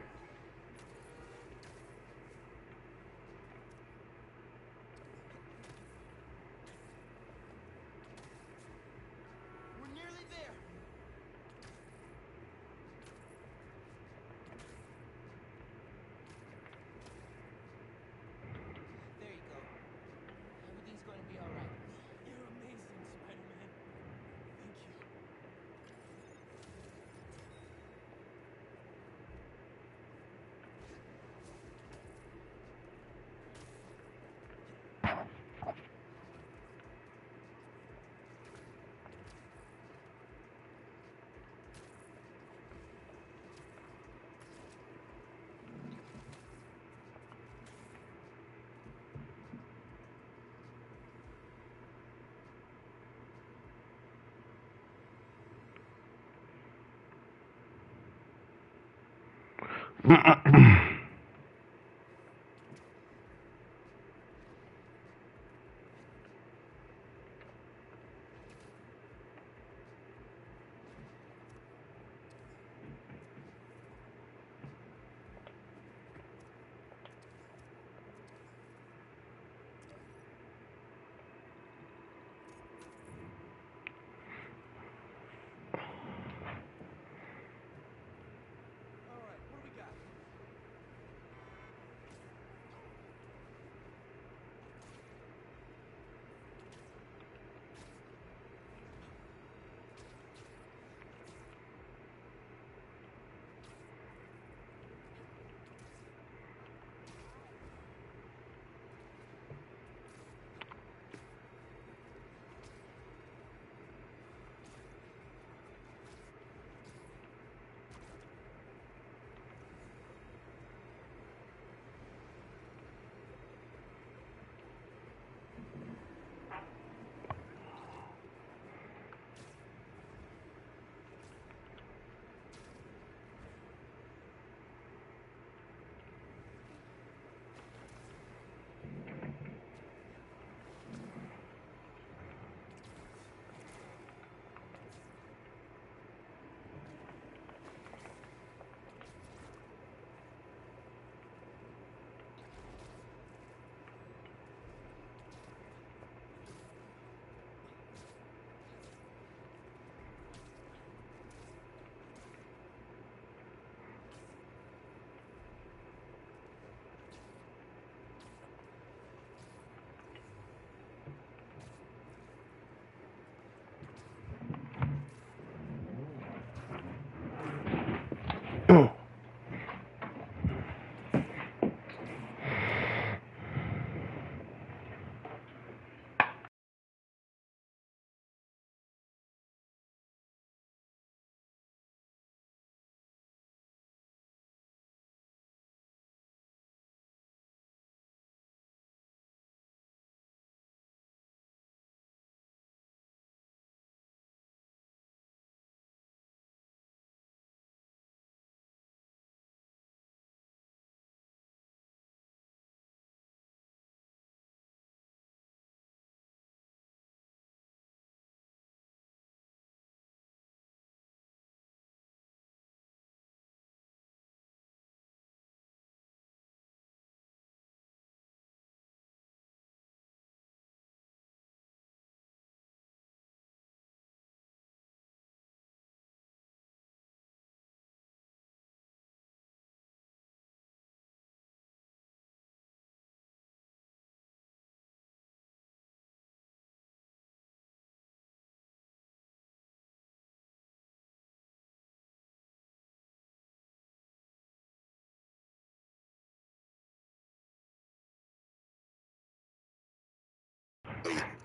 [SPEAKER 5] We're nearly there. There you go. Everything's going to be all right. You're amazing, Spider-Man. Thank you. All right, what do we got?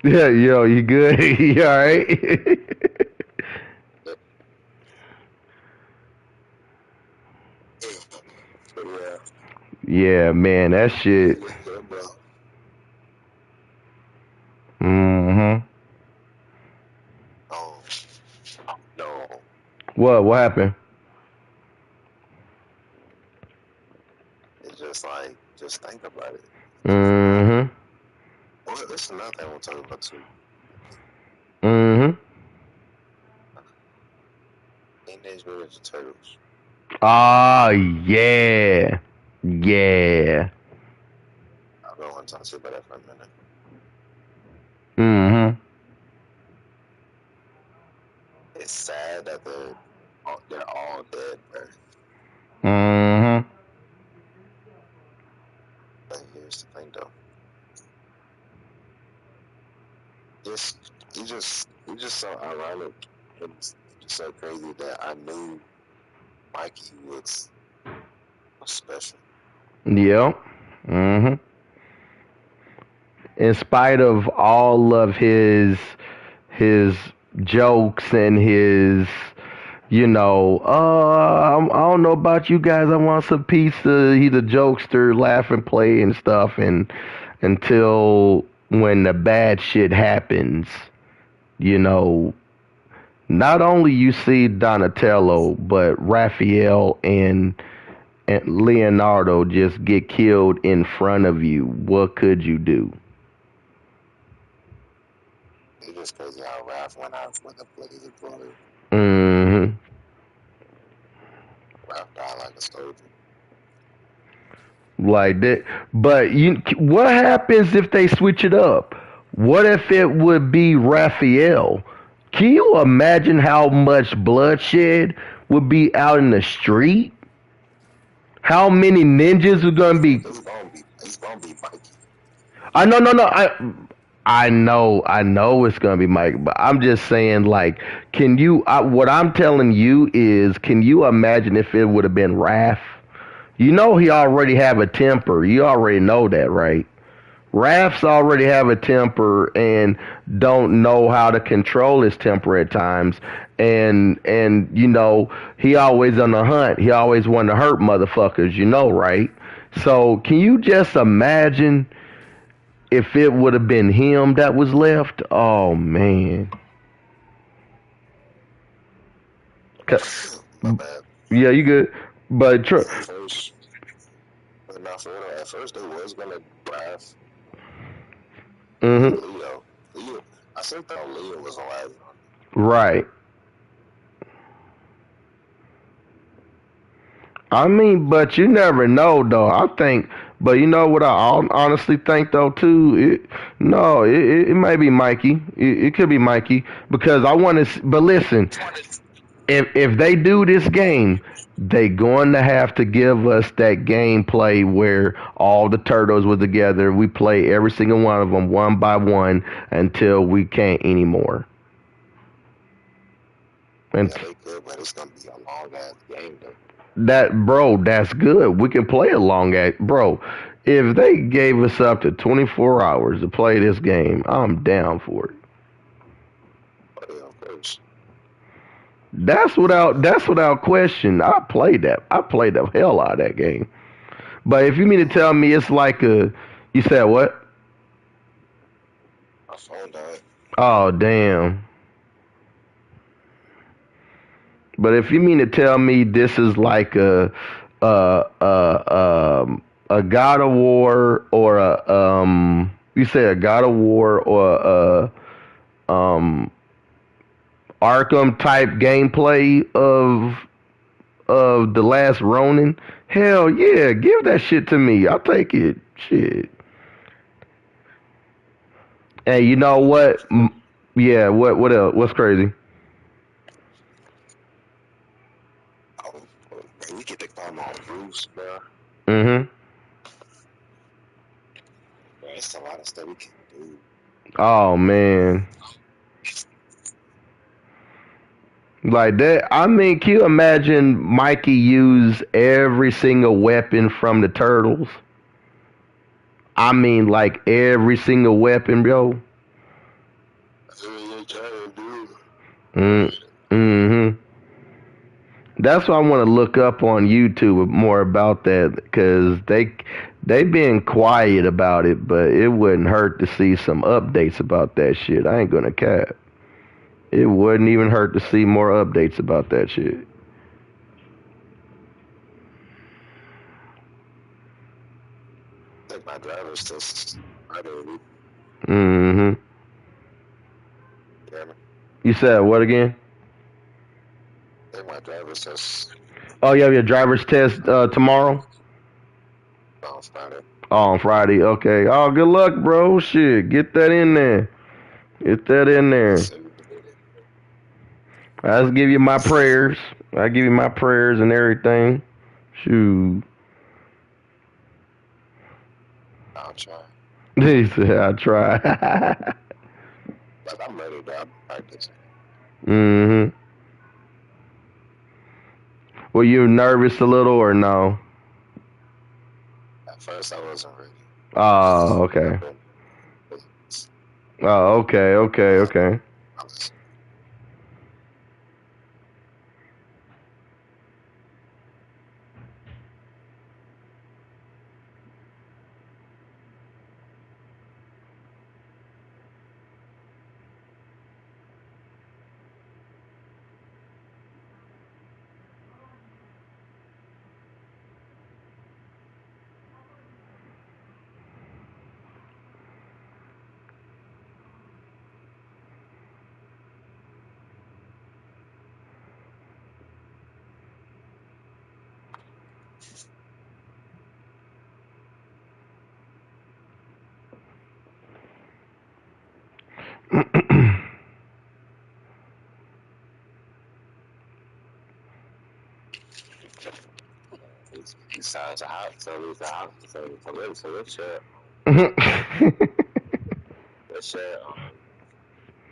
[SPEAKER 1] Yeah, yo, you good? You all right?
[SPEAKER 2] But yeah,
[SPEAKER 1] Yeah, man, that shit.
[SPEAKER 2] yeah, bro.
[SPEAKER 1] Mm-hmm.
[SPEAKER 2] Oh no,
[SPEAKER 1] What happened?
[SPEAKER 2] it's just like just think about it.
[SPEAKER 1] Mm-hmm.
[SPEAKER 2] What That's another thing I want to talk about too.
[SPEAKER 1] Mm-hmm.
[SPEAKER 2] Teenage Mutant Ninja Turtles.
[SPEAKER 1] Oh, yeah. Yeah.
[SPEAKER 2] I don't want to talk to you about that for a minute.
[SPEAKER 1] Mm-hmm.
[SPEAKER 2] It's sad that they're all dead, bro.
[SPEAKER 1] Mm-hmm.
[SPEAKER 2] But here's the thing, though. It's just so ironic and it's just so crazy that I knew Mikey was special.
[SPEAKER 1] Yep. Mm-hmm. In spite of all of his jokes and his, I don't know about you guys. I want some pizza. He's a jokester, laugh and play and stuff, and until when the bad shit happens, you know, not only you see Donatello, but Raphael and Leonardo just get killed in front of you. What could you do?
[SPEAKER 2] It's just crazy how Raph went out with a blazer brother.
[SPEAKER 1] Mm-hmm.
[SPEAKER 2] Raph died like a soldier.
[SPEAKER 1] Like that. But what happens if they switch it up? What if it would be Raphael? Can you imagine how much bloodshed would be out in the street? How many ninjas are gonna be?
[SPEAKER 2] He's gonna be Mikey.
[SPEAKER 1] I no no no. I know it's gonna be Mike, but I'm just saying, like, can you? What I'm telling you is, can you imagine if it would have been Raph? You know he already have a temper. You already know that, right? Raphs already have a temper and don't know how to control his temper at times. And he always on the hunt. He always want to hurt motherfuckers, right? So can you just imagine if it would have been him that was left? Oh man.
[SPEAKER 2] My bad.
[SPEAKER 1] Yeah, you good. But
[SPEAKER 2] At first, but not for real. At first, they was gonna Raph
[SPEAKER 1] hmm
[SPEAKER 2] Leo. I still thought Leo was alive.
[SPEAKER 1] right. I mean, but you never know, though. I think, but you know what I honestly think, though, too? No, it may be Mikey. It could be Mikey because I want to. But listen, if they do this game, they going to have to give us that gameplay where all the turtles were together. We play every single one of them one by one until we can't anymore. And
[SPEAKER 2] Yeah, they could, but it's gonna be a long ass game though.
[SPEAKER 1] that's good. We can play along at bro. If they gave us up to 24 hours to play this game, I'm down for it.
[SPEAKER 2] But yeah, of course.
[SPEAKER 1] That's without question. I played the hell out of that game. But if you mean to tell me it's like you said what?
[SPEAKER 2] My phone died.
[SPEAKER 1] Oh damn. But if you mean to tell me this is like a God of War or you say a God of War or Arkham type gameplay of the Last Ronin, hell yeah, give that shit to me. I'll take it. Shit. Hey, you know what? Yeah, what else? What's crazy?
[SPEAKER 2] Oh, man, we get to climb on roofs, bro.
[SPEAKER 1] Mm-hmm.
[SPEAKER 2] Bro, it's a lot of stuff we can do.
[SPEAKER 1] Oh man. Like that, I mean, can you imagine Mikey use every single weapon from the Turtles? I mean, like every single weapon, bro.
[SPEAKER 2] That's what you're trying to do.
[SPEAKER 1] Mm, mm-hmm. That's why I want to look up on YouTube more about that because they been quiet about it, but it wouldn't hurt to see some updates about that shit. I ain't gonna cap. It wouldn't even hurt to see more updates about that shit.
[SPEAKER 2] I think my driver's test started.
[SPEAKER 1] Mm-hmm.
[SPEAKER 4] You hear me?
[SPEAKER 1] You said what again?
[SPEAKER 4] I think my driver's test
[SPEAKER 1] Oh, you have your driver's test tomorrow?
[SPEAKER 4] on Friday.
[SPEAKER 1] Oh, on Friday. Okay. Oh, good luck, bro. Shit, get that in there. Get that in there.
[SPEAKER 4] So,
[SPEAKER 1] I just give you my prayers. I give you my prayers and everything. Shoot.
[SPEAKER 4] I'll try.
[SPEAKER 1] He said, I try.
[SPEAKER 4] But I'm ready, bro. I'm practicing.
[SPEAKER 1] Mm-hmm. Were you nervous a little or no?
[SPEAKER 4] At first, I wasn't ready.
[SPEAKER 1] Oh,
[SPEAKER 4] I've
[SPEAKER 1] okay.
[SPEAKER 4] been,
[SPEAKER 1] Oh, okay, okay, okay.
[SPEAKER 4] I was,
[SPEAKER 2] He sounds out, so he's out. So what's your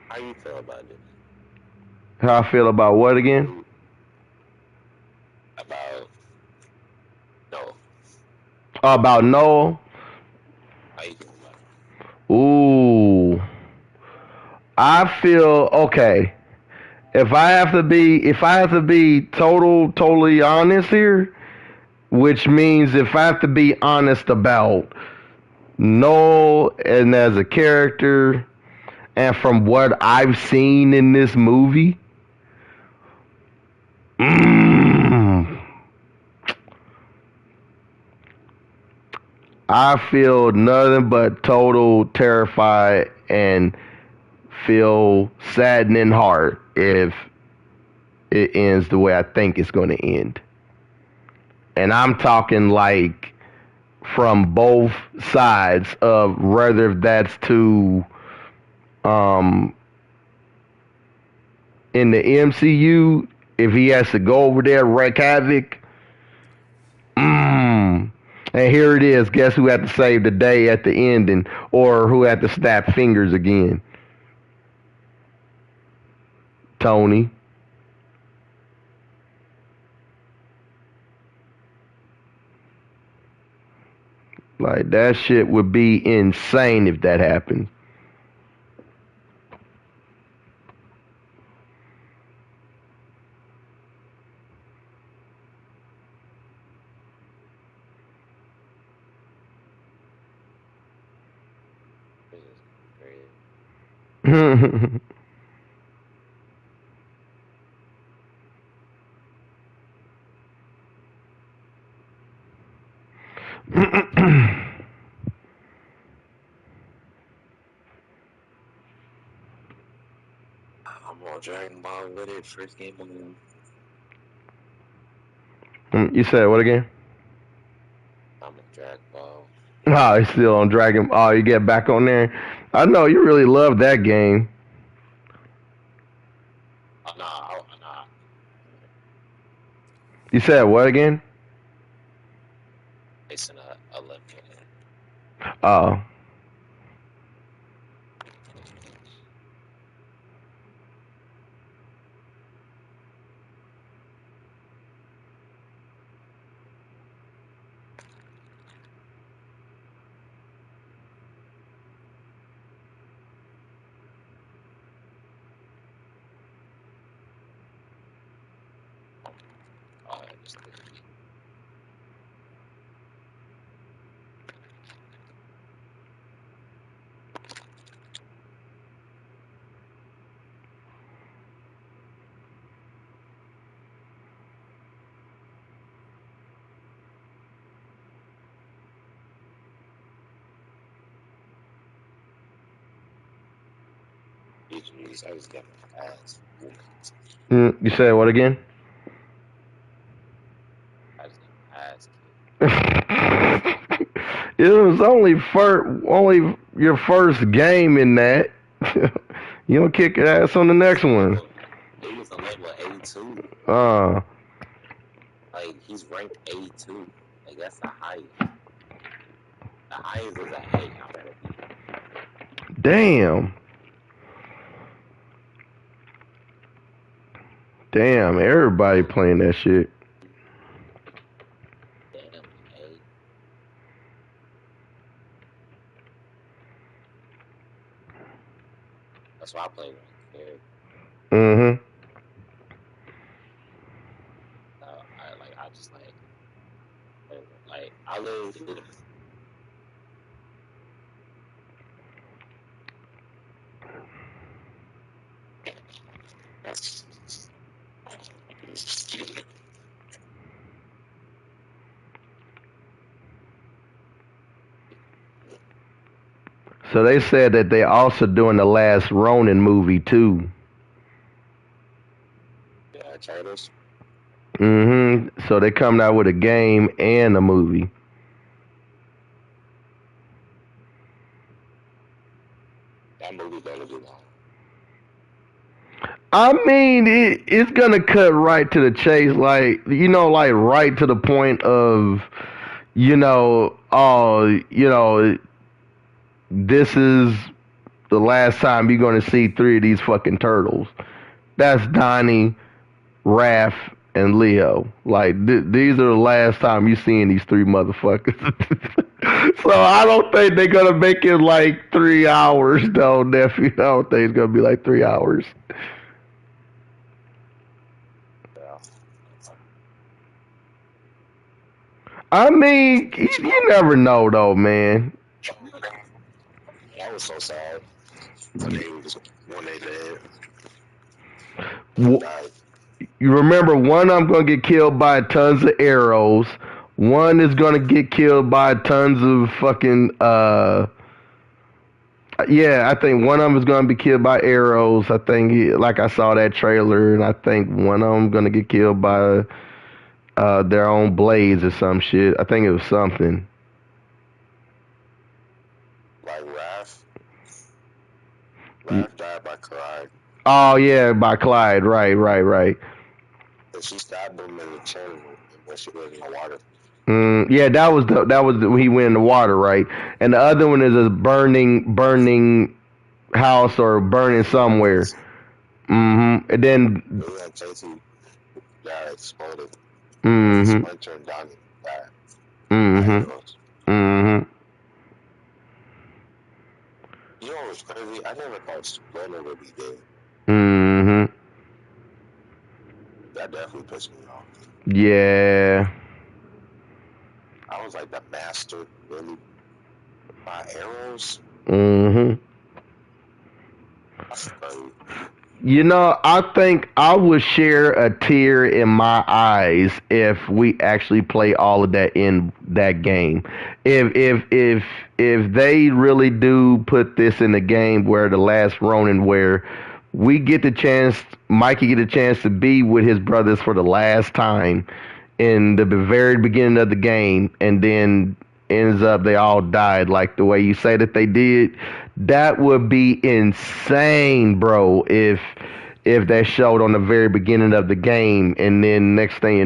[SPEAKER 2] how you feel about this?
[SPEAKER 1] How I feel about what again?
[SPEAKER 2] You- About no,
[SPEAKER 1] Oh, about Noel?
[SPEAKER 2] how you feel about it?
[SPEAKER 1] Ooh. I feel okay. If I have to be totally honest here, which means if I have to be honest about Noel and as a character and from what I've seen in this movie, mm, I feel nothing but total terrified and feel saddening heart if it ends the way I think it's going to end. And I'm talking like from both sides of whether that's to um in the MCU if he has to go over there wreak havoc. Mm. And here it is. Guess who had to save the day at the ending, or who had to snap fingers again? Tony. Like that shit would be insane if that happened.
[SPEAKER 2] This is crazy. I'm on Dragon Ball with it. First game of the
[SPEAKER 1] You said what again?
[SPEAKER 2] I'm in Dragon Ball.
[SPEAKER 1] Oh, he's still on Dragon. Oh, you get back on there. I know you really love that game.
[SPEAKER 2] Oh no, oh, no.
[SPEAKER 1] You said what again?
[SPEAKER 2] It's in a limit.
[SPEAKER 1] Oh,
[SPEAKER 2] Oh, I just Jeez, I just got my ass.
[SPEAKER 1] You said what again?
[SPEAKER 2] I just got my ass.
[SPEAKER 1] It was only your first game in that. You don't kick your ass on the next one.
[SPEAKER 2] He was a level 82.
[SPEAKER 1] Uh,
[SPEAKER 2] Like, he's ranked 82. Like, that's the highest. The highest is a 8. I better be.
[SPEAKER 1] damn. Damn, everybody playing that shit.
[SPEAKER 2] Damn, 8. That's why I play ranked character.
[SPEAKER 1] Mm-hmm.
[SPEAKER 2] I just I literally.
[SPEAKER 1] So they said that they also doing the last Ronin movie too.
[SPEAKER 2] Yeah, trailers.
[SPEAKER 1] Mm-hmm. So they coming out with a game and a movie.
[SPEAKER 2] That movie better be long.
[SPEAKER 1] I mean, it's gonna cut right to the chase, like like right to the point of, this is the last time you're gonna see 3 of these fucking turtles. That's Donnie, Raph, and Leo. Like these are the last time you seeing these 3 motherfuckers. So I don't think they're gonna make it like 3 hours, though, nephew. I don't think it's gonna be like 3 hours. I mean, you never know, though, man.
[SPEAKER 2] That was so sad. When they did.
[SPEAKER 1] You remember, one of them gonna get killed by tons of arrows. One is gonna get killed by tons of fucking yeah, I think one of them is gonna be killed by arrows. I think like I saw that trailer, and I think one of them gonna get killed by their own blades or some shit. I think it was something.
[SPEAKER 2] Like Raph. Raph died by Clyde.
[SPEAKER 1] Oh yeah, by Clyde. Right.
[SPEAKER 2] But she stabbed him in the chin when she was in the water.
[SPEAKER 1] Yeah, that was when he went in the water, right? And the other one is a burning house or burning somewhere. Mm-hmm. And then
[SPEAKER 2] Yeah, JT got exploded.
[SPEAKER 1] mm-hmm.
[SPEAKER 2] Splinter and Donnie died.
[SPEAKER 1] Mm-hmm. Mm-hmm.
[SPEAKER 2] You know what's crazy? I never thought Splinter would be dead.
[SPEAKER 1] Mm-hmm.
[SPEAKER 2] That definitely pissed me off.
[SPEAKER 1] Yeah.
[SPEAKER 2] I was like, the master really by arrows?
[SPEAKER 1] Mm-hmm.
[SPEAKER 2] That's crazy.
[SPEAKER 1] I think I would share a tear in my eyes if we actually play all of that in that game. If they really do put this in the game where the last Ronin, where we get the chance, Mikey get a chance to be with his brothers for the last time in the very beginning of the game, and then ends up they all died like the way you say that they did. That would be insane, bro, if that showed on the very beginning of the game, and then next thing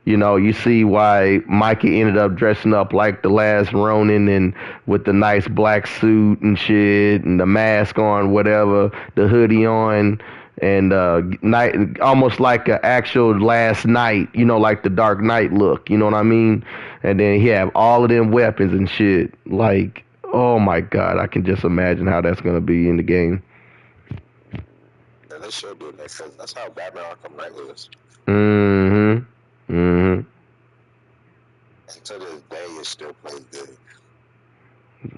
[SPEAKER 1] you see why Mikey ended up dressing up like the last Ronin and with the nice black suit and shit and the mask on, whatever, the hoodie on, and night almost like an actual last night, like the Dark Knight look, you know what I mean? And then he have all of them weapons and shit. Like, oh my god, I can just imagine how that's gonna be in the game.
[SPEAKER 2] Yeah, they should do that because that's how Batman Arkham Knight is.
[SPEAKER 1] Mm-hmm. Mm-hmm.
[SPEAKER 2] And to this day, it still plays good.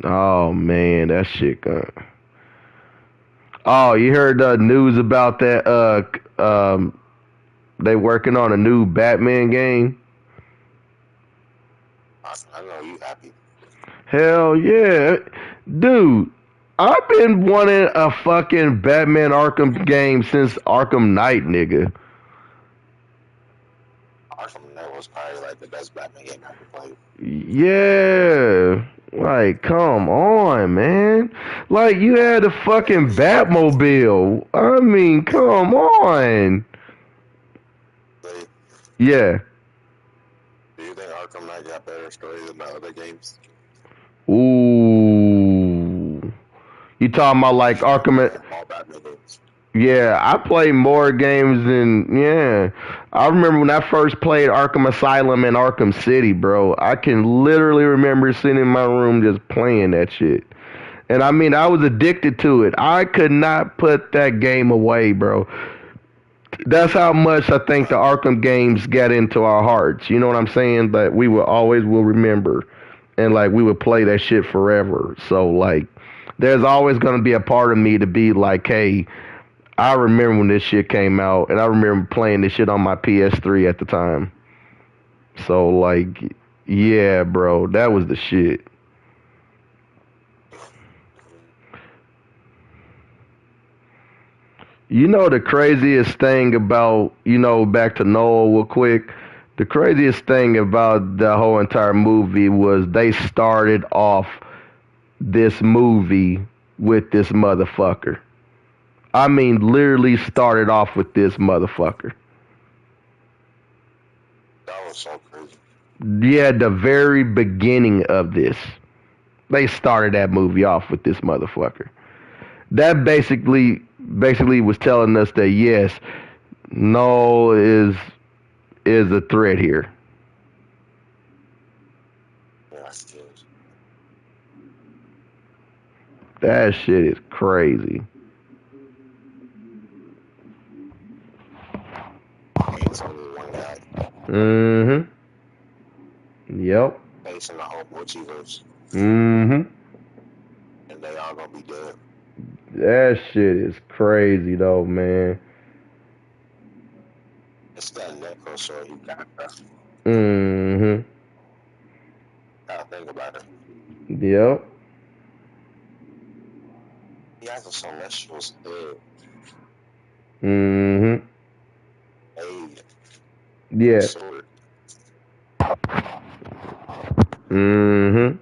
[SPEAKER 1] Oh man, that shit got. Oh, you heard the news about that? They working on a new Batman game.
[SPEAKER 2] I know you happy.
[SPEAKER 1] Hell yeah, dude. I've been wanting a fucking Batman Arkham game since Arkham Knight, nigga.
[SPEAKER 4] Arkham Knight was probably like the best Batman game I ever played.
[SPEAKER 1] Yeah. Like, come on, man. Like, you had a fucking Batmobile. I mean, come on.
[SPEAKER 4] They,
[SPEAKER 1] Yeah.
[SPEAKER 4] do you think Arkham Knight got better story than the other games?
[SPEAKER 1] Ooh. You talking about like Arkham?
[SPEAKER 4] All Batman games.
[SPEAKER 1] Yeah, I played more games than yeah. I remember when I first played Arkham Asylum and Arkham City, bro. I can literally remember sitting in my room just playing that shit. And I mean, I was addicted to it. I could not put that game away, bro. That's how much I think the Arkham games got into our hearts. You know what I'm saying? That we will always will remember, and like we would play that shit forever. So like, there's always gonna be a part of me to be like, hey, I remember when this shit came out, and I remember playing this shit on my PS3 at the time. So like, yeah, bro, that was the shit. You know the craziest thing about, back to Noah real quick. The craziest thing about the whole entire movie was they started off this movie with this motherfucker. I mean, literally started off with this motherfucker.
[SPEAKER 4] That was so crazy.
[SPEAKER 1] Yeah, the very beginning of this, they started that movie off with this motherfucker. That basically was telling us that yes, Null is a threat here.
[SPEAKER 4] Yeah, it is.
[SPEAKER 1] That shit is crazy.
[SPEAKER 4] It's only one guy
[SPEAKER 1] Mm-hmm. Yep.
[SPEAKER 4] facing the whole multiverse,
[SPEAKER 1] Mm-hmm.
[SPEAKER 4] and they all gonna be dead.
[SPEAKER 1] That shit is crazy though, man.
[SPEAKER 4] It's that Necro sword he got, bro.
[SPEAKER 1] Mm-hmm.
[SPEAKER 4] Gotta think about it.
[SPEAKER 1] Yep.
[SPEAKER 4] He has a celestial head.
[SPEAKER 1] Mm-hmm.
[SPEAKER 4] Aid.
[SPEAKER 1] Yeah.
[SPEAKER 4] Sword.
[SPEAKER 1] Mm-hmm.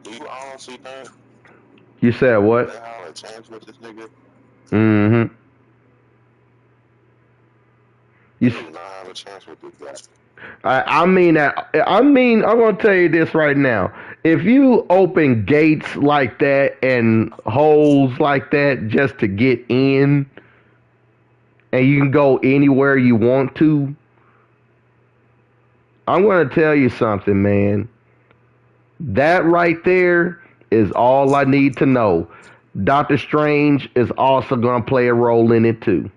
[SPEAKER 4] Do you honestly think
[SPEAKER 1] You said what?
[SPEAKER 4] they have a chance with this nigga?
[SPEAKER 1] Mm-hmm.
[SPEAKER 4] They
[SPEAKER 1] You.
[SPEAKER 4] do not have a chance with this guy.
[SPEAKER 1] I mean, I'm gonna tell you this right now. If you open gates like that and holes like that just to get in, and you can go anywhere you want to, I'm gonna tell you something, man. That right there is all I need to know. Doctor Strange is also gonna play a role in it too.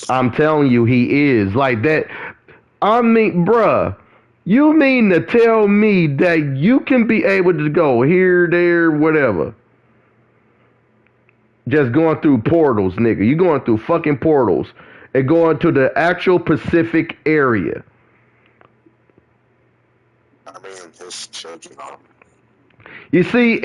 [SPEAKER 1] I'm telling you, he is like that. I mean, bruh, you mean to tell me that you can be able to go here, there, whatever? Just going through portals, nigga. You going through fucking portals and going to the actual Pacific area.
[SPEAKER 4] I mean, his children are.
[SPEAKER 1] You see,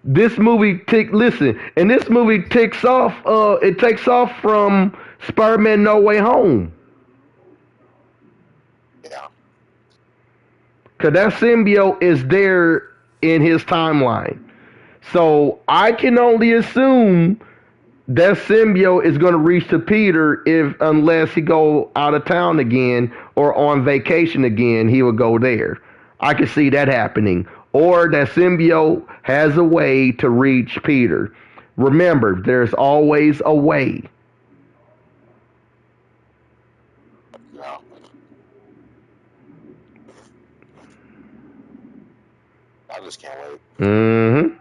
[SPEAKER 1] this movie listen, and this movie takes off. It takes off from Spider-Man: No Way Home.
[SPEAKER 4] Yeah.
[SPEAKER 1] Cause that symbiote is there in his timeline. So I can only assume that symbiote is going to reach to Peter unless he go out of town again or on vacation again, he would go there. I can see that happening. Or that symbiote has a way to reach Peter. Remember, there's always a way.
[SPEAKER 4] Yeah. I just can't wait.
[SPEAKER 1] Mm-hmm.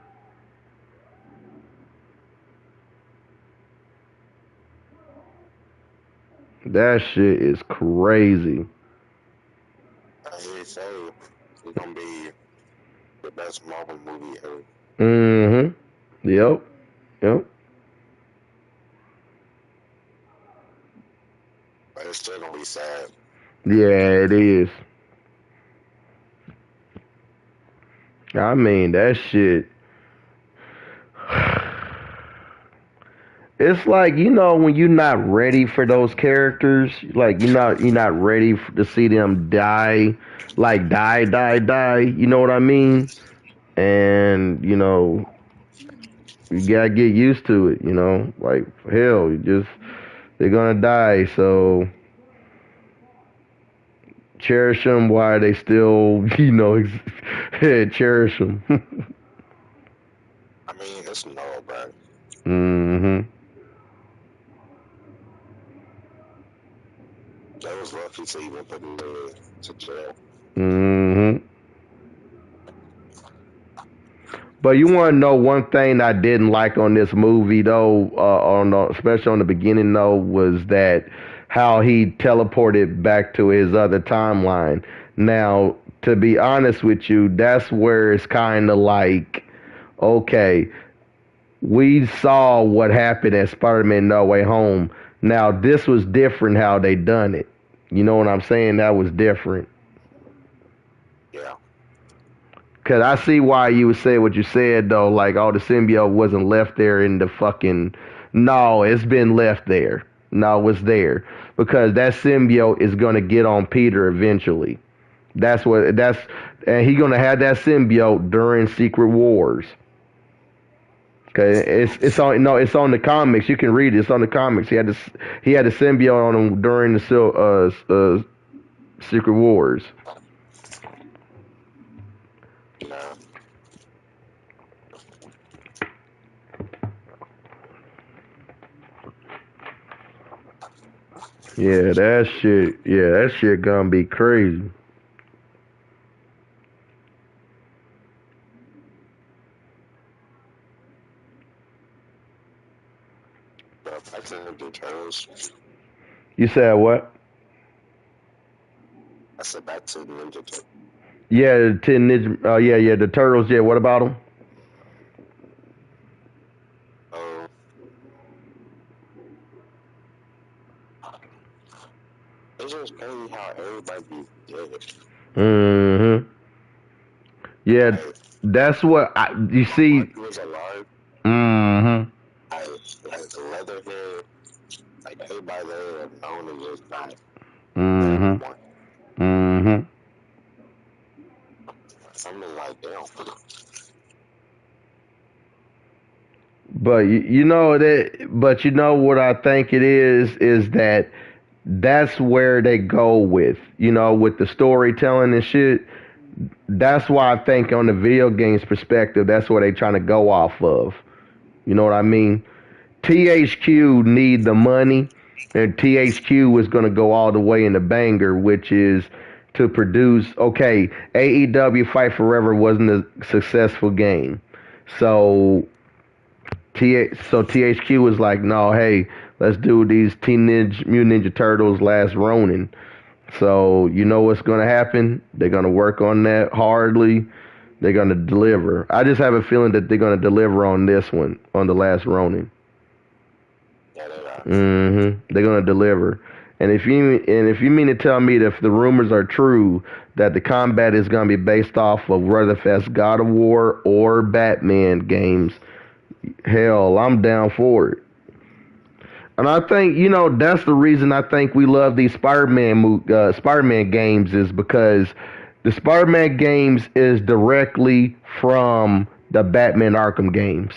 [SPEAKER 1] That shit is crazy.
[SPEAKER 4] He say it's gonna be the best Marvel movie ever.
[SPEAKER 1] Mm-hmm. Yep. Yep.
[SPEAKER 4] But it's still gonna be sad.
[SPEAKER 1] Yeah, it is. I mean, that shit. It's like, when you're not ready for those characters, like you're not ready to see them die, like die. You know what I mean? And you gotta get used to it. Like hell, they're gonna die. So cherish them while they still, cherish them.
[SPEAKER 4] I mean, it's no, bro.
[SPEAKER 1] Mhm.
[SPEAKER 4] That was lucky to even put him to jail.
[SPEAKER 1] Mhm. But you want to know one thing I didn't like on this movie though, especially on the beginning though, was that how he teleported back to his other timeline. Now, to be honest with you, that's where it's kind of like, okay, we saw what happened at Spider-Man No Way Home. Now, this was different how they done it. You know what I'm saying? That was different.
[SPEAKER 4] Yeah.
[SPEAKER 1] Cause I see why you would say what you said though, like the symbiote wasn't left there in the fucking. No, it's been left there. No, it's there because that symbiote is gonna get on Peter eventually. And he gonna have that symbiote during Secret Wars. Okay, it's on the comics. You can read it. It's on the comics. He had the symbiote on him during the Secret Wars.
[SPEAKER 4] No.
[SPEAKER 1] Yeah, that shit. Yeah, that shit gonna be crazy.
[SPEAKER 4] But back to Ninja Turtles.
[SPEAKER 1] You said what?
[SPEAKER 4] I said back to Ninja Turtles.
[SPEAKER 1] Yeah, the Ten Ninja. Yeah, the turtles. Yeah, what about them?
[SPEAKER 4] Um, it's just crazy how everybody be dead.
[SPEAKER 1] Mm-hmm. Yeah,
[SPEAKER 4] Like,
[SPEAKER 1] that's what you see.
[SPEAKER 4] Mark was alive.
[SPEAKER 1] Mm-hmm.
[SPEAKER 4] Like Leatherhead, like everybody there have known it just died.
[SPEAKER 1] Mm-hmm.
[SPEAKER 4] Everyone.
[SPEAKER 1] Mm-hmm.
[SPEAKER 4] Something like damn.
[SPEAKER 1] But you know that. But you know what I think it is that that's where they go with the storytelling and shit. That's why I think on the video games perspective, that's where they trying to go off of. You know what I mean? THQ need the money, and THQ is going to go all the way in the banger, which is to produce. Okay, AEW Fight Forever wasn't a successful game, so THQ was like, no, hey, let's do these Teenage Mutant Ninja Turtles Last Ronin. So you know what's going to happen? They're going to work on that hardly. They're going to deliver. I just have a feeling that they're going to deliver on this one, on the Last Ronin.
[SPEAKER 4] Yeah, they are.
[SPEAKER 1] Mm-hmm. They're gonna deliver. And if you mean to tell me that if the rumors are true that the combat is gonna be based off of Rutherford's God of War or Batman games, hell, I'm down for it. And I think that's the reason I think we love these Spider-Man games is because the Spider-Man games is directly from the Batman Arkham games,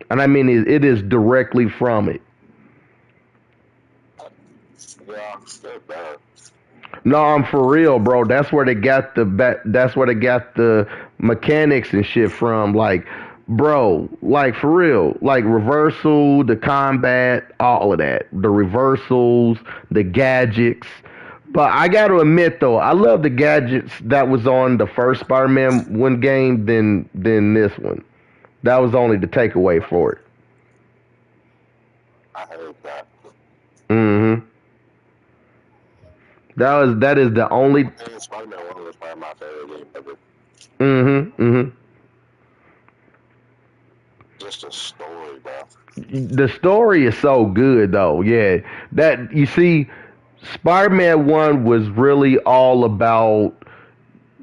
[SPEAKER 1] and I mean it is directly from it.
[SPEAKER 4] Yeah, they're bad.
[SPEAKER 1] No, I'm for real, bro. That's where they got that's where they got the mechanics and shit from. Like, bro, like for real. Like reversal, the combat, all of that. The reversals, the gadgets. But I gotta admit though, I love the gadgets that was on the first Spider-Man one game than this one. That was only the takeaway for it.
[SPEAKER 4] I heard that.
[SPEAKER 1] Mm-hmm. That is the only.
[SPEAKER 4] I think Spider-Man 1 was probably my favorite game ever.
[SPEAKER 1] Mm-hmm. Mm-hmm.
[SPEAKER 4] Just a story, bro.
[SPEAKER 1] The story is so good though. Yeah. That you see Spider-Man 1 was really all about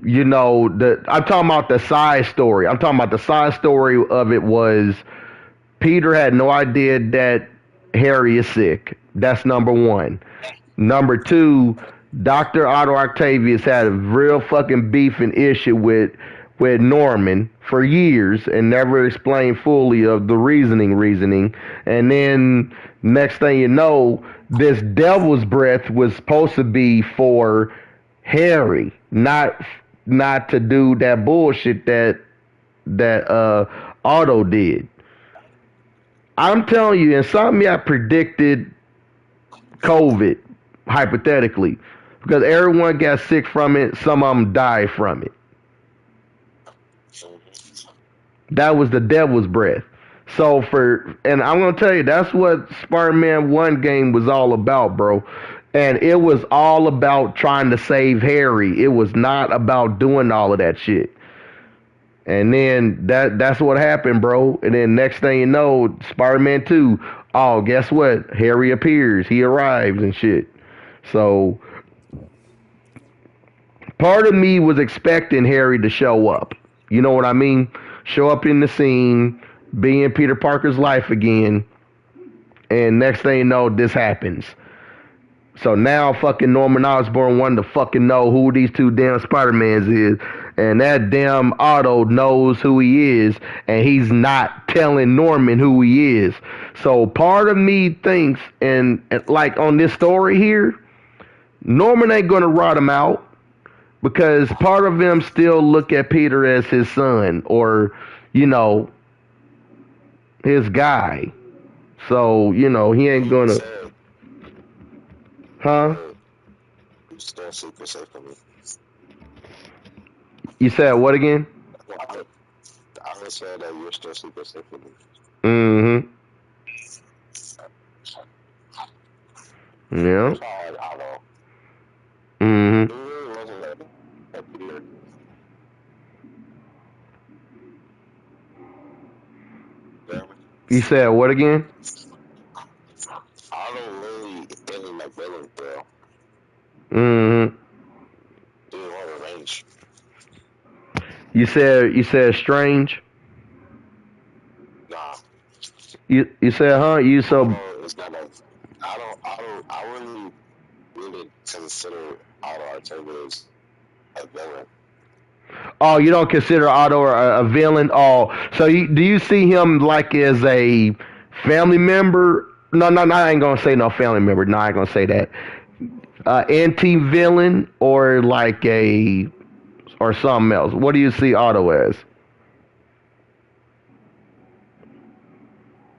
[SPEAKER 1] you know, I'm talking about the side story. I'm talking about the side story of it was Peter had no idea that Harry is sick. That's number one. Number two, Dr. Otto Octavius had a real fucking beef and issue with Norman for years and never explained fully of the reasoning. And then next thing you know, this devil's breath was supposed to be for Harry, not to do that bullshit that Otto did. I'm telling you, Insomnia predicted COVID, hypothetically, because everyone got sick from it. Some of them died from it. That was the devil's breath. So and I'm gonna tell you, that's what Spider-Man 1 game was all about, bro. And it was all about trying to save Harry. It was not about doing all of that shit. And then that's what happened, bro. And then next thing you know, Spider-Man 2, oh, guess what? Harry appears. He arrives and shit. So part of me was expecting Harry to show up. You know what I mean? Show up in the scene, be in Peter Parker's life again. And next thing you know, this happens. So now fucking Norman Osborn wanted to fucking know who these two damn Spider-Mans is. And that damn Otto knows who he is. And he's not telling Norman who he is. So part of me thinks, and like on this story here, Norman ain't going to rot him out. Because part of him still look at Peter as his son. Or, you know, his guy. So, you know, he ain't going to... Huh?
[SPEAKER 4] Still super safe for me.
[SPEAKER 1] You said what again?
[SPEAKER 4] I just said that you're still super safe for me.
[SPEAKER 1] Mm-hmm. Yeah.
[SPEAKER 4] It's not like Otto.
[SPEAKER 1] Mm-hmm.
[SPEAKER 4] It really wasn't that weird. Damn.
[SPEAKER 1] You said what again?
[SPEAKER 4] Otto really isn't like villain, bro.
[SPEAKER 1] Mm-hmm.
[SPEAKER 4] Dude, what a range.
[SPEAKER 1] You said Strange?
[SPEAKER 4] Nah.
[SPEAKER 1] You said, huh? You so
[SPEAKER 4] Otto is not like I really consider Otto Octavius a villain.
[SPEAKER 1] Oh, you don't consider Otto a villain? Oh, so do you see him like as a family member? No, I ain't gonna say no family member. No, I ain't gonna say that. Anti-villain or like or something else. What do you see Otto as?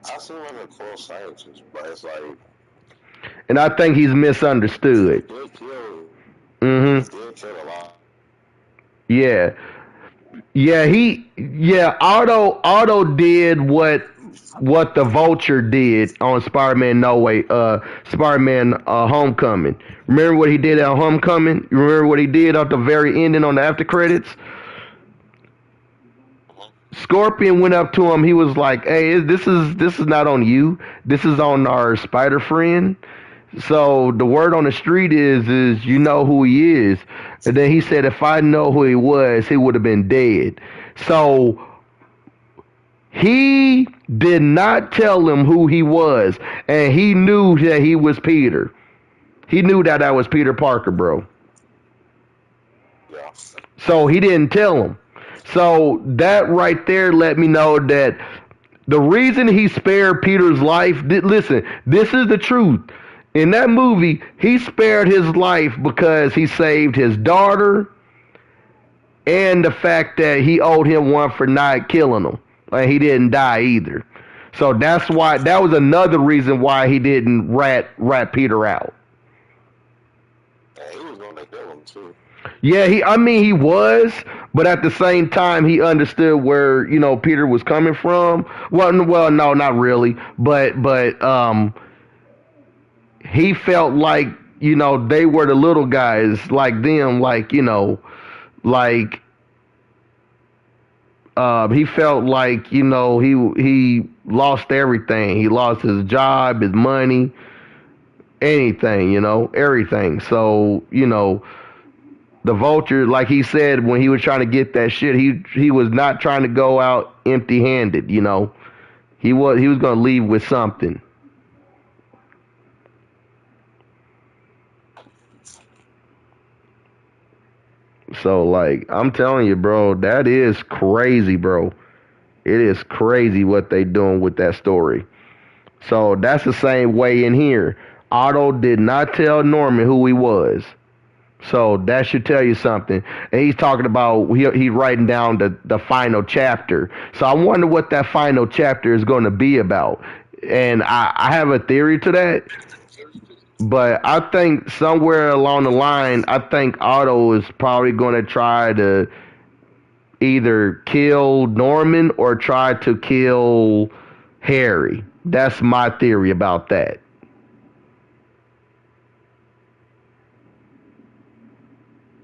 [SPEAKER 4] I see him as a cool scientist, but it's like
[SPEAKER 1] And I think he's misunderstood.
[SPEAKER 4] he did kill.
[SPEAKER 1] Mm-hmm.
[SPEAKER 4] He did kill a lot.
[SPEAKER 1] Yeah. Otto did what the Vulture did on Spider-Man Spider-Man Homecoming. Remember what he did at Homecoming? You remember what he did at the very ending on the after credits? Scorpion went up to him. He was like, "Hey, this is not on you. This is on our spider friend." So the word on the street is you know who he is. And then he said, if I know who he was, he would have been dead. So he did not tell him who he was, and he knew that he was Peter. He knew that was Peter Parker, bro.
[SPEAKER 4] Yeah.
[SPEAKER 1] So he didn't tell him. So that right there let me know that the reason he spared Peter's life, listen, this is the truth. In that movie, he spared his life because he saved his daughter and the fact that he owed him one for not killing him. Like, he didn't die either. So that's why, that was another reason why he didn't rat Peter out.
[SPEAKER 4] And he was going to kill him, too.
[SPEAKER 1] Yeah, he was, but at the same time, he understood where, you know, Peter was coming from. Well, no, not really. But he felt like, you know, they were the little guys, like them, like, you know, like, he felt like, you know, he lost everything. He lost his job, his money, anything, you know, everything. So, you know, The Vulture, like he said when he was trying to get that shit, he was not trying to go out empty-handed. You know, he was gonna leave with something. So like I'm telling you, bro, that is crazy, bro. It is crazy what they doing with that story. So that's the same way in here. Otto did not tell Norman who he was. So that should tell you something. And he's talking about he's writing down the final chapter. So I wonder what that final chapter is going to be about. And I have a theory to that. But I think somewhere along the line, I think Otto is probably going to try to either kill Norman or try to kill Harry. That's my theory about that.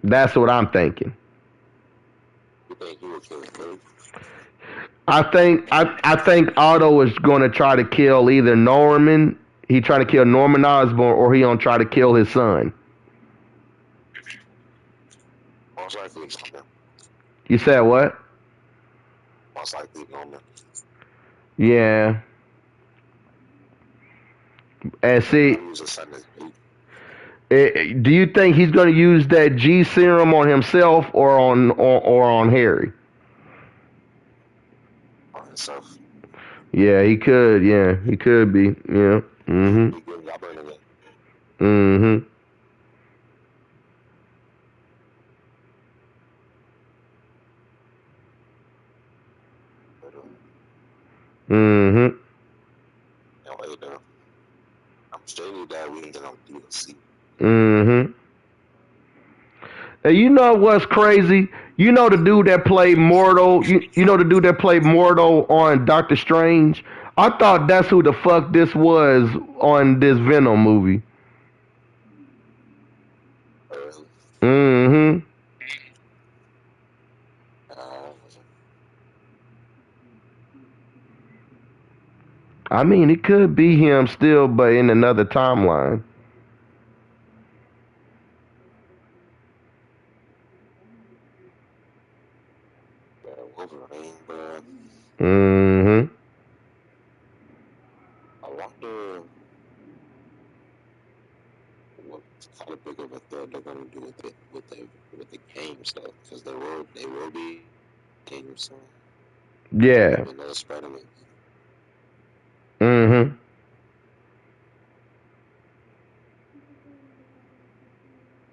[SPEAKER 1] That's what I'm thinking.
[SPEAKER 2] You think he would kill him?
[SPEAKER 1] I think Otto is going to try to kill either Norman. He trying to kill Norman Osborn, or he gonna try to kill his son.
[SPEAKER 2] Most likely Norman.
[SPEAKER 1] You said what?
[SPEAKER 2] Most likely Norman.
[SPEAKER 1] Yeah. And see,
[SPEAKER 2] He was a son of
[SPEAKER 1] do you think he's going to use that G serum on himself or on Harry?
[SPEAKER 2] on himself.
[SPEAKER 1] Yeah, he could. Yeah, he could be. Yeah. Mhm.
[SPEAKER 2] He good. Y'all bring him in.
[SPEAKER 1] Mhm. Mhm.
[SPEAKER 2] No way, though. I'm sure you that we can get on DLC.
[SPEAKER 1] Mhm. And you know what's crazy? You know the dude that played Mortal. You know the dude that played Mortal on Doctor Strange. I thought that's who the fuck this was on this Venom movie. Mhm.
[SPEAKER 2] Uh,
[SPEAKER 1] I mean, it could be him still, but in another timeline.
[SPEAKER 2] Wolverine, bro.
[SPEAKER 1] Mhm.
[SPEAKER 2] I wonder what kind of big of a threat they're gonna do with it with the game stuff, because they will be games soon.
[SPEAKER 1] Yeah.
[SPEAKER 2] Even though Spider-Man.
[SPEAKER 1] Mhm.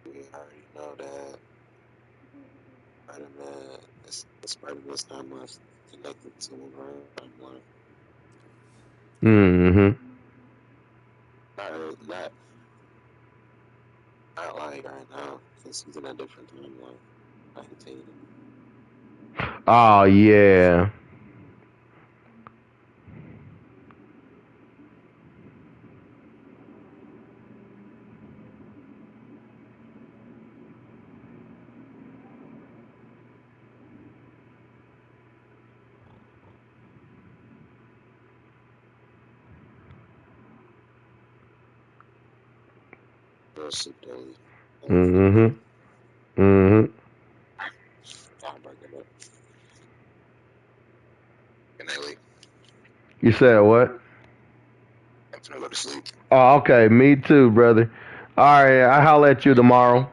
[SPEAKER 2] We already know that Spider-Man is the Spider-Man's timeline connected to Wolverine timeline.
[SPEAKER 1] Mhm.
[SPEAKER 2] Not like right now, because he's in a different timeline. 19.
[SPEAKER 1] Oh yeah.
[SPEAKER 2] Real sick daily.
[SPEAKER 1] Mhm. Mhm.
[SPEAKER 2] I'll break it up. And I leave.
[SPEAKER 1] You said what?
[SPEAKER 2] I'm gonna go to sleep.
[SPEAKER 1] Oh, okay. Me too, brother. All right. I'll holler at you tomorrow.